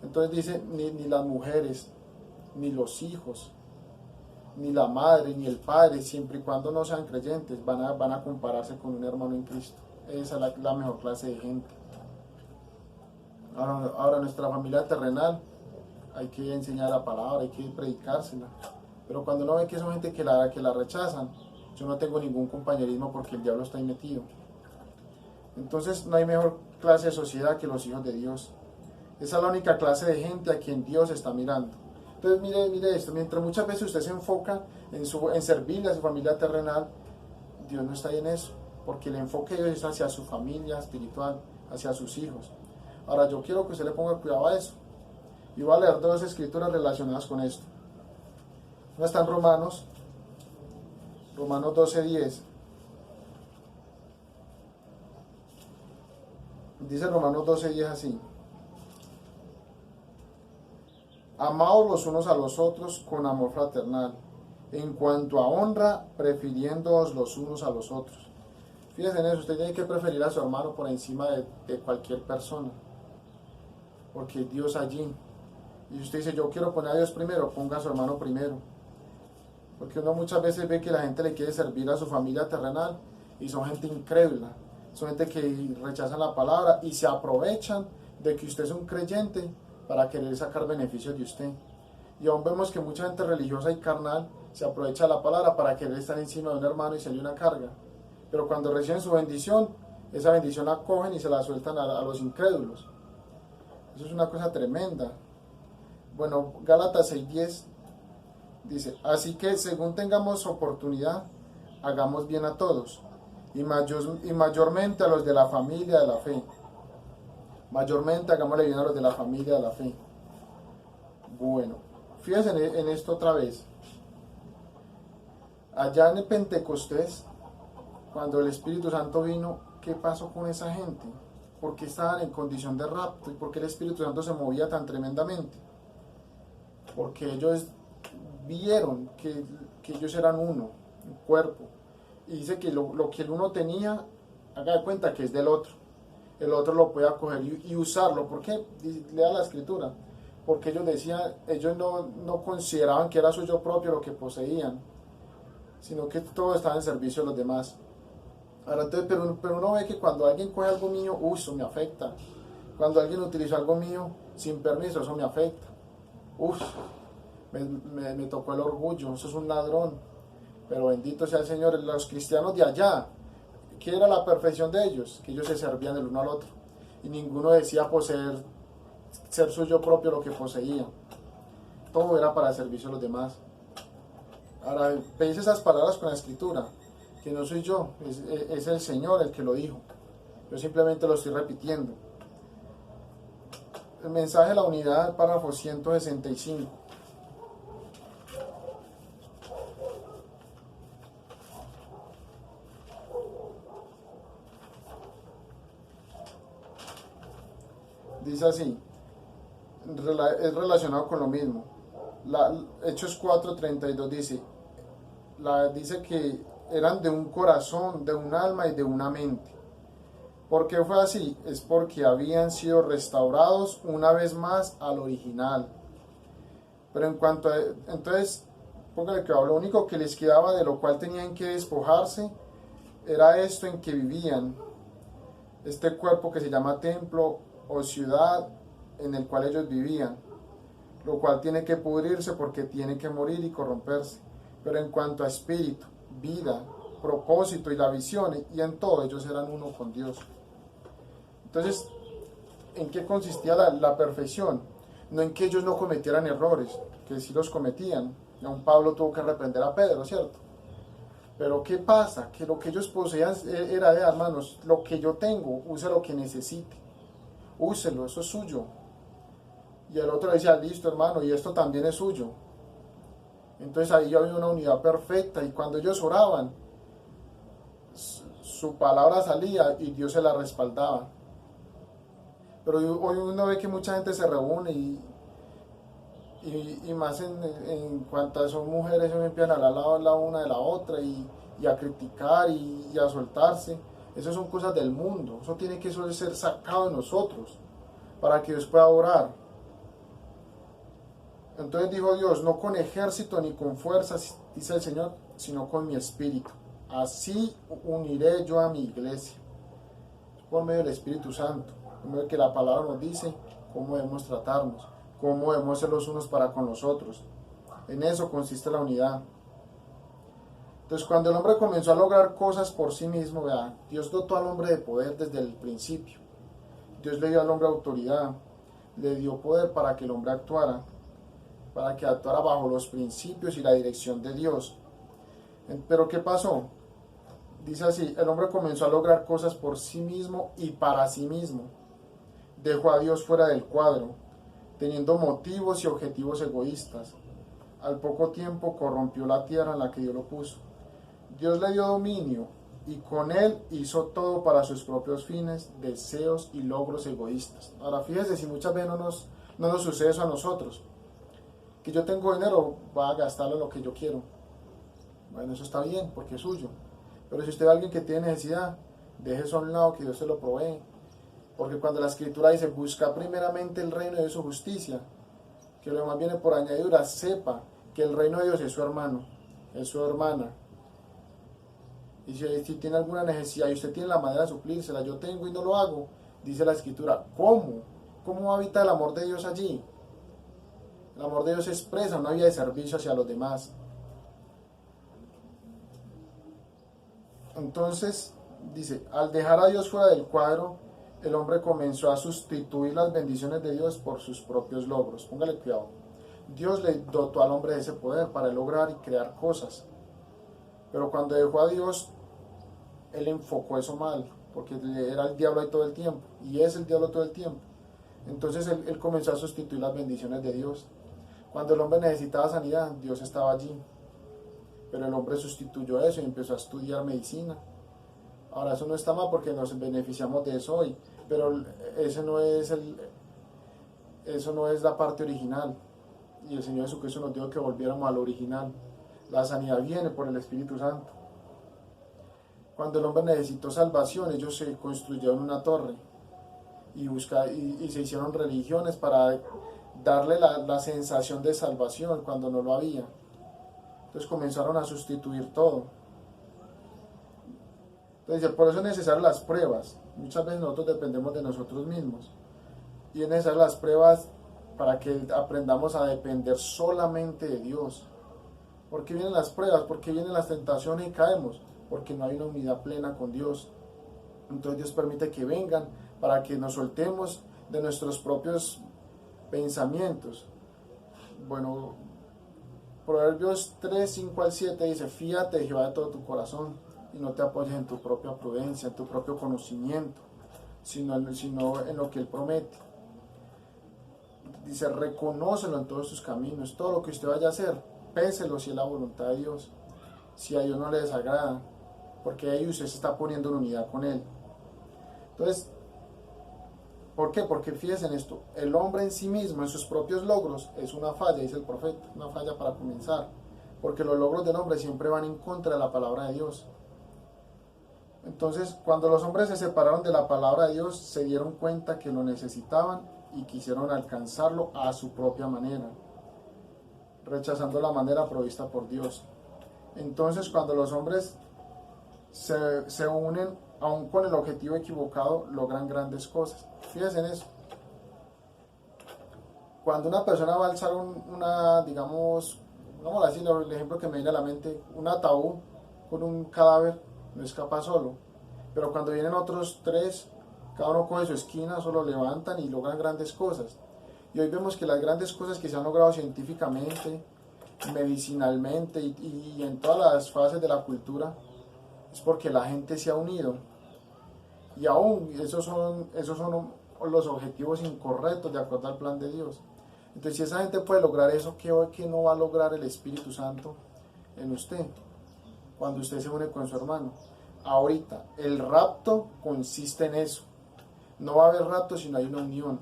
Entonces dice, ni las mujeres, ni los hijos, ni la madre, ni el padre, siempre y cuando no sean creyentes, van a compararse con un hermano en Cristo. Esa es la mejor clase de gente. Ahora nuestra familia terrenal, hay que enseñar la palabra, hay que predicársela. Pero cuando uno ve que son gente que la rechazan, yo no tengo ningún compañerismo porque el diablo está ahí metido. Entonces no hay mejor clase de sociedad que los hijos de Dios. Esa es la única clase de gente a quien Dios está mirando. Entonces mire esto, mientras muchas veces usted se enfoca en servirle a su familia terrenal, Dios no está ahí en eso, porque el enfoque de Dios es hacia su familia espiritual, hacia sus hijos. Ahora yo quiero que usted le ponga cuidado a eso. Y voy a leer dos escrituras relacionadas con esto. Una está en Romanos 12:10. Dice Romanos 12:10 así: amaos los unos a los otros con amor fraternal, en cuanto a honra, prefiriéndoos los unos a los otros. Fíjense en eso, usted tiene que preferir a su hermano por encima de cualquier persona, porque Dios allí. Y usted dice, yo quiero poner a Dios primero, ponga a su hermano primero. Porque uno muchas veces ve que la gente le quiere servir a su familia terrenal y son gente incrédula, son gente que rechazan la palabra y se aprovechan de que usted es un creyente para querer sacar beneficios de usted. Y aún vemos que mucha gente religiosa y carnal se aprovecha de la palabra para querer estar encima de un hermano y se le una carga. Pero cuando reciben su bendición, esa bendición la cogen y se la sueltan a los incrédulos. Eso es una cosa tremenda. Bueno, Gálatas 6:10 dice, así que según tengamos oportunidad, hagamos bien a todos, y mayormente a los de la familia de la fe. Mayormente hagámosle bien a los de la familia de la fe. Bueno, fíjense en esto otra vez. Allá en el Pentecostés, cuando el Espíritu Santo vino, ¿qué pasó con esa gente? ¿Por qué estaban en condición de rapto? ¿Y por qué el Espíritu Santo se movía tan tremendamente? Porque ellos vieron que ellos eran uno, un cuerpo. Y dice que lo que el uno tenía, haga de cuenta que es del otro. El otro lo puede coger y usarlo. ¿Por qué? Lea la escritura. Porque ellos decían, ellos no consideraban que era suyo propio lo que poseían, sino que todo estaba en servicio de los demás. Ahora, entonces, pero uno ve que cuando alguien coge algo mío, eso me afecta. Cuando alguien utiliza algo mío sin permiso, eso me afecta. me tocó el orgullo, eso es un ladrón. Pero bendito sea el Señor, los cristianos de allá, ¿qué era la perfección de ellos? Que ellos se servían el uno al otro. Y ninguno decía poseer, ser suyo propio lo que poseía. Todo era para el servicio de los demás. Ahora, veis esas palabras con la escritura, que no soy yo, es el Señor el que lo dijo. Yo simplemente lo estoy repitiendo. El mensaje de la unidad, párrafo 165. Dice así, es relacionado con lo mismo. Hechos 4:32 dice que eran de un corazón, de un alma y de una mente. ¿Por qué fue así? Es porque habían sido restaurados una vez más al original. Pero en cuanto a, entonces, póngale que lo único que les quedaba, de lo cual tenían que despojarse, era esto en que vivían, este cuerpo que se llama templo o ciudad en el cual ellos vivían, lo cual tiene que pudrirse porque tiene que morir y corromperse. Pero en cuanto a espíritu, vida, propósito y la visión, y en todo ellos eran uno con Dios. Entonces, ¿en qué consistía la perfección? No en que ellos no cometieran errores, que sí los cometían. Aún Pablo tuvo que reprender a Pedro, ¿cierto? Pero ¿qué pasa? Que lo que ellos poseían era de, hermanos, lo que yo tengo, use lo que necesite. Úselo, eso es suyo. Y el otro decía, listo hermano, y esto también es suyo. Entonces ahí había una unidad perfecta, y cuando ellos oraban, su palabra salía y Dios se la respaldaba. Pero hoy uno ve que mucha gente se reúne y más en cuanto son mujeres, se empiezan a hablar la una de la otra y a criticar y a soltarse. Esas son cosas del mundo, eso tiene que ser sacado de nosotros para que Dios pueda orar. Entonces dijo Dios, no con ejército ni con fuerzas, dice el Señor, sino con mi espíritu. Así uniré yo a mi iglesia, por medio del Espíritu Santo, por medio de que la palabra nos dice cómo debemos tratarnos, cómo debemos ser los unos para con los otros. En eso consiste la unidad. Entonces, cuando el hombre comenzó a lograr cosas por sí mismo, ¿verdad? Dios dotó al hombre de poder desde el principio. Dios le dio al hombre autoridad, le dio poder para que el hombre actuara, para que actuara bajo los principios y la dirección de Dios. Pero ¿qué pasó? Dice así, el hombre comenzó a lograr cosas por sí mismo y para sí mismo. Dejó a Dios fuera del cuadro, teniendo motivos y objetivos egoístas. Al poco tiempo corrompió la tierra en la que Dios lo puso. Dios le dio dominio y con él hizo todo para sus propios fines, deseos y logros egoístas. Ahora fíjese si muchas veces no nos sucede eso a nosotros. Que yo tengo dinero, va a gastarlo en lo que yo quiero. Bueno, eso está bien porque es suyo. Pero si usted es alguien que tiene necesidad, deje eso a un lado, que Dios se lo provee. Porque cuando la Escritura dice, busca primeramente el reino de su justicia, que lo demás viene por añadidura, sepa que el reino de Dios es su hermano, es su hermana. Y si tiene alguna necesidad y usted tiene la manera de suplírsela, yo tengo y no lo hago, dice la Escritura, ¿cómo? ¿Cómo habita el amor de Dios allí? El amor de Dios expresa una vida de servicio hacia los demás. Entonces, dice, al dejar a Dios fuera del cuadro, el hombre comenzó a sustituir las bendiciones de Dios por sus propios logros. Póngale cuidado. Dios le dotó al hombre de ese poder para lograr y crear cosas. Pero cuando dejó a Dios, él enfocó eso mal, porque era el diablo ahí todo el tiempo, y es el diablo todo el tiempo. Entonces él comenzó a sustituir las bendiciones de Dios. Cuando el hombre necesitaba sanidad, Dios estaba allí. Pero el hombre sustituyó eso y empezó a estudiar medicina. Ahora eso no está mal porque nos beneficiamos de eso hoy, pero eso no es la parte original. Y el Señor Jesucristo nos dijo que volviéramos al original. La sanidad viene por el Espíritu Santo. Cuando el hombre necesitó salvación, ellos se construyeron una torre y se hicieron religiones para darle la sensación de salvación cuando no lo había. Entonces comenzaron a sustituir todo. Entonces, por eso es necesario las pruebas. Muchas veces nosotros dependemos de nosotros mismos. Y es necesario las pruebas para que aprendamos a depender solamente de Dios. ¿Por qué vienen las pruebas? ¿Por qué vienen las tentaciones y caemos? Porque no hay una unidad plena con Dios. Entonces Dios permite que vengan para que nos soltemos de nuestros propios pensamientos. Bueno, Proverbios 3, 5 al 7 dice: fíate de Jehová de todo tu corazón y no te apoyes en tu propia prudencia, en tu propio conocimiento, sino en lo que Él promete. Dice: reconócelo en todos sus caminos, todo lo que usted vaya a hacer, péselo si es la voluntad de Dios, si a Dios no le desagrada, porque ahí usted se está poniendo en unidad con Él. Entonces, ¿por qué? Porque fíjense en esto, el hombre en sí mismo, en sus propios logros, es una falla, dice el profeta, una falla para comenzar, porque los logros del hombre siempre van en contra de la palabra de Dios. Entonces, cuando los hombres se separaron de la palabra de Dios, se dieron cuenta que lo necesitaban y quisieron alcanzarlo a su propia manera, rechazando la manera provista por Dios. Entonces, cuando los hombres se unen aún con el objetivo equivocado, logran grandes cosas. Fíjense en eso. Cuando una persona va a alzar digamos así, el ejemplo que me viene a la mente, un ataúd con un cadáver, no escapa solo. Pero cuando vienen otros tres, cada uno coge su esquina, solo levantan y logran grandes cosas. Y hoy vemos que las grandes cosas que se han logrado científicamente, medicinalmente y en todas las fases de la cultura, es porque la gente se ha unido. Y aún esos son los objetivos incorrectos de acuerdo al plan de Dios. Entonces, si esa gente puede lograr eso, ¿qué no va a lograr el Espíritu Santo en usted cuando usted se une con su hermano? Ahorita, el rapto consiste en eso. No va a haber rapto si no hay una unión.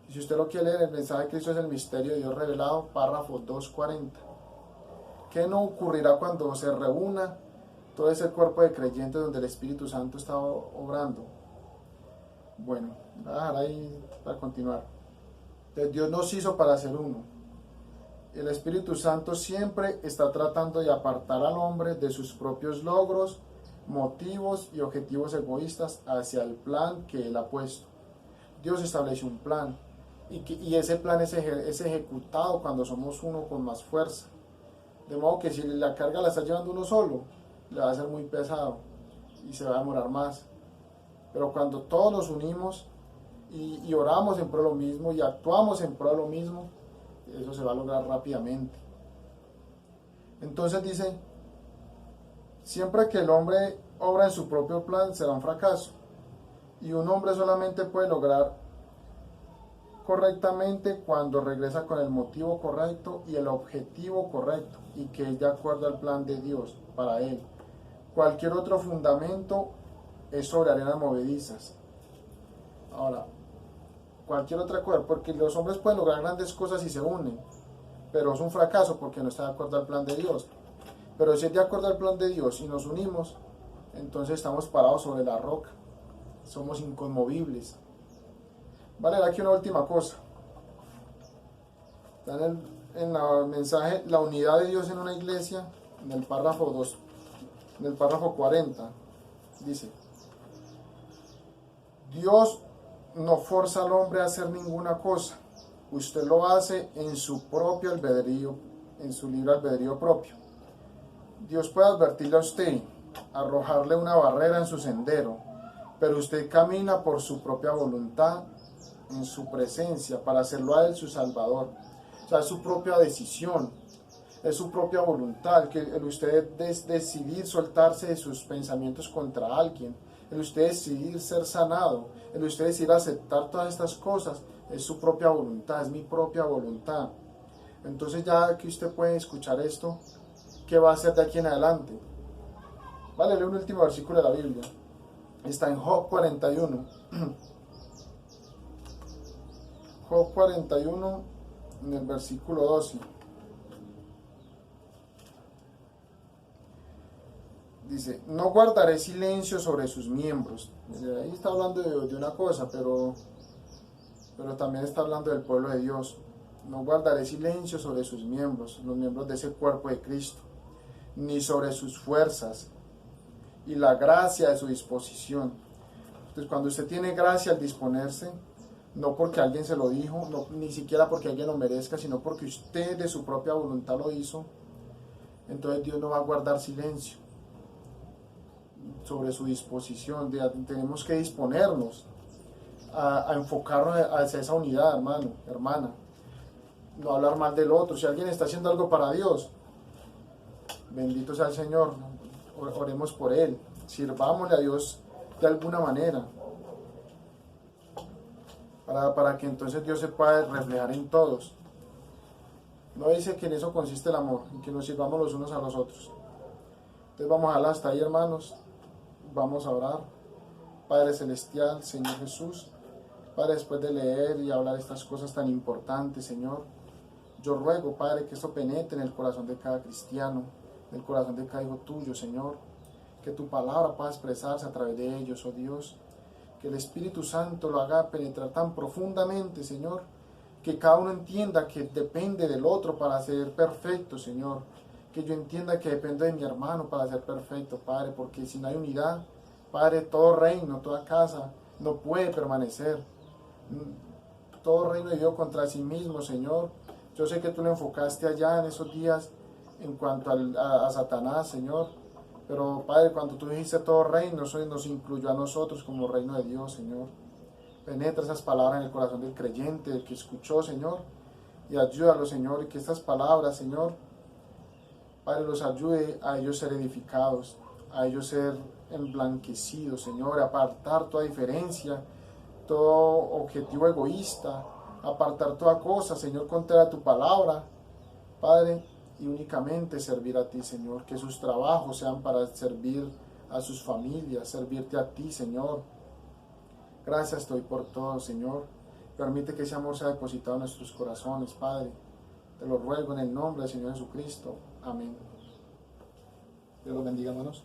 Y si usted lo quiere leer, el mensaje de Cristo es el misterio de Dios revelado, párrafo 240. ¿Qué no ocurrirá cuando se reúna todo ese cuerpo de creyentes donde el Espíritu Santo está obrando? Bueno, voy a dejar ahí para continuar. Entonces, Dios nos hizo para ser uno. El Espíritu Santo siempre está tratando de apartar al hombre de sus propios logros, motivos y objetivos egoístas hacia el plan que Él ha puesto. Dios estableció un plan y ese plan es ejecutado cuando somos uno con más fuerza. De modo que si la carga la está llevando uno solo, le va a ser muy pesado y se va a demorar más. Pero cuando todos nos unimos y oramos en pro de lo mismo y actuamos en pro de lo mismo, eso se va a lograr rápidamente. Entonces dice: siempre que el hombre obra en su propio plan será un fracaso, y un hombre solamente puede lograr correctamente cuando regresa con el motivo correcto y el objetivo correcto, y que es de acuerdo al plan de Dios para él. Cualquier otro fundamento es sobre arenas movedizas. Ahora, cualquier otra cosa, porque los hombres pueden lograr grandes cosas si se unen, pero es un fracaso porque no está de acuerdo al plan de Dios. Pero si es de acuerdo al plan de Dios y nos unimos, entonces estamos parados sobre la roca, somos inconmovibles. Vale, aquí una última cosa. Está en el mensaje La unidad de Dios en una iglesia, en el párrafo 2, en el párrafo 40, dice: Dios no forza al hombre a hacer ninguna cosa, usted lo hace en su propio albedrío, en su libre albedrío propio. Dios puede advertirle a usted, arrojarle una barrera en su sendero, pero usted camina por su propia voluntad en su presencia para hacerlo a Él su Salvador. O sea, es su propia decisión, es su propia voluntad, que el usted decidir soltarse de sus pensamientos contra alguien, el usted decidir ser sanado, el usted decidir aceptar todas estas cosas, es su propia voluntad, es mi propia voluntad. Entonces, ya que usted puede escuchar esto, ¿qué va a hacer de aquí en adelante? Vale, leo un último versículo de la Biblia. Está en Job 41. Job 41, en el versículo 12. Dice: no guardaré silencio sobre sus miembros. Ahí está hablando de una cosa, pero también está hablando del pueblo de Dios. No guardaré silencio sobre sus miembros, los miembros de ese cuerpo de Cristo, ni sobre sus fuerzas y la gracia de su disposición. Entonces, cuando usted tiene gracia al disponerse, no porque alguien se lo dijo, no, ni siquiera porque alguien lo merezca, sino porque usted de su propia voluntad lo hizo, entonces Dios no va a guardar silencio sobre su disposición. Tenemos que disponernos a enfocarnos hacia esa unidad, hermano, hermana. No hablar mal del otro. Si alguien está haciendo algo para Dios, bendito sea el Señor, oremos por él, sirvámosle a Dios de alguna manera, para que entonces Dios se pueda reflejar en todos. No dice que en eso consiste el amor, en que nos sirvamos los unos a los otros. Entonces vamos a dejarla hasta ahí, hermanos. Vamos a orar. Padre Celestial, Señor Jesús, Padre, después de leer y hablar estas cosas tan importantes, Señor, yo ruego, Padre, que esto penetre en el corazón de cada cristiano, en el corazón de cada hijo tuyo, Señor, que tu palabra pueda expresarse a través de ellos, oh Dios, que el Espíritu Santo lo haga penetrar tan profundamente, Señor, que cada uno entienda que depende del otro para ser perfecto, Señor, que yo entienda que dependo de mi hermano para ser perfecto, Padre, porque si no hay unidad, Padre, todo reino, toda casa no puede permanecer. Todo reino de Dios contra sí mismo, Señor. Yo sé que tú lo enfocaste allá en esos días en cuanto a Satanás, Señor. Pero, Padre, cuando tú dijiste todo reino, eso nos incluyó a nosotros como reino de Dios, Señor. Penetra esas palabras en el corazón del creyente, del que escuchó, Señor. Y ayúdalo, Señor, y que estas palabras, Señor, Padre, los ayude a ellos ser edificados, a ellos ser emblanquecidos, Señor, apartar toda diferencia, todo objetivo egoísta, apartar toda cosa, Señor, contraria a tu palabra, Padre, y únicamente servir a ti, Señor, que sus trabajos sean para servir a sus familias, servirte a ti, Señor. Gracias te doy por todo, Señor. Permite que ese amor sea depositado en nuestros corazones, Padre. Te lo ruego en el nombre del Señor Jesucristo. Amén. Dios los bendiga, hermanos.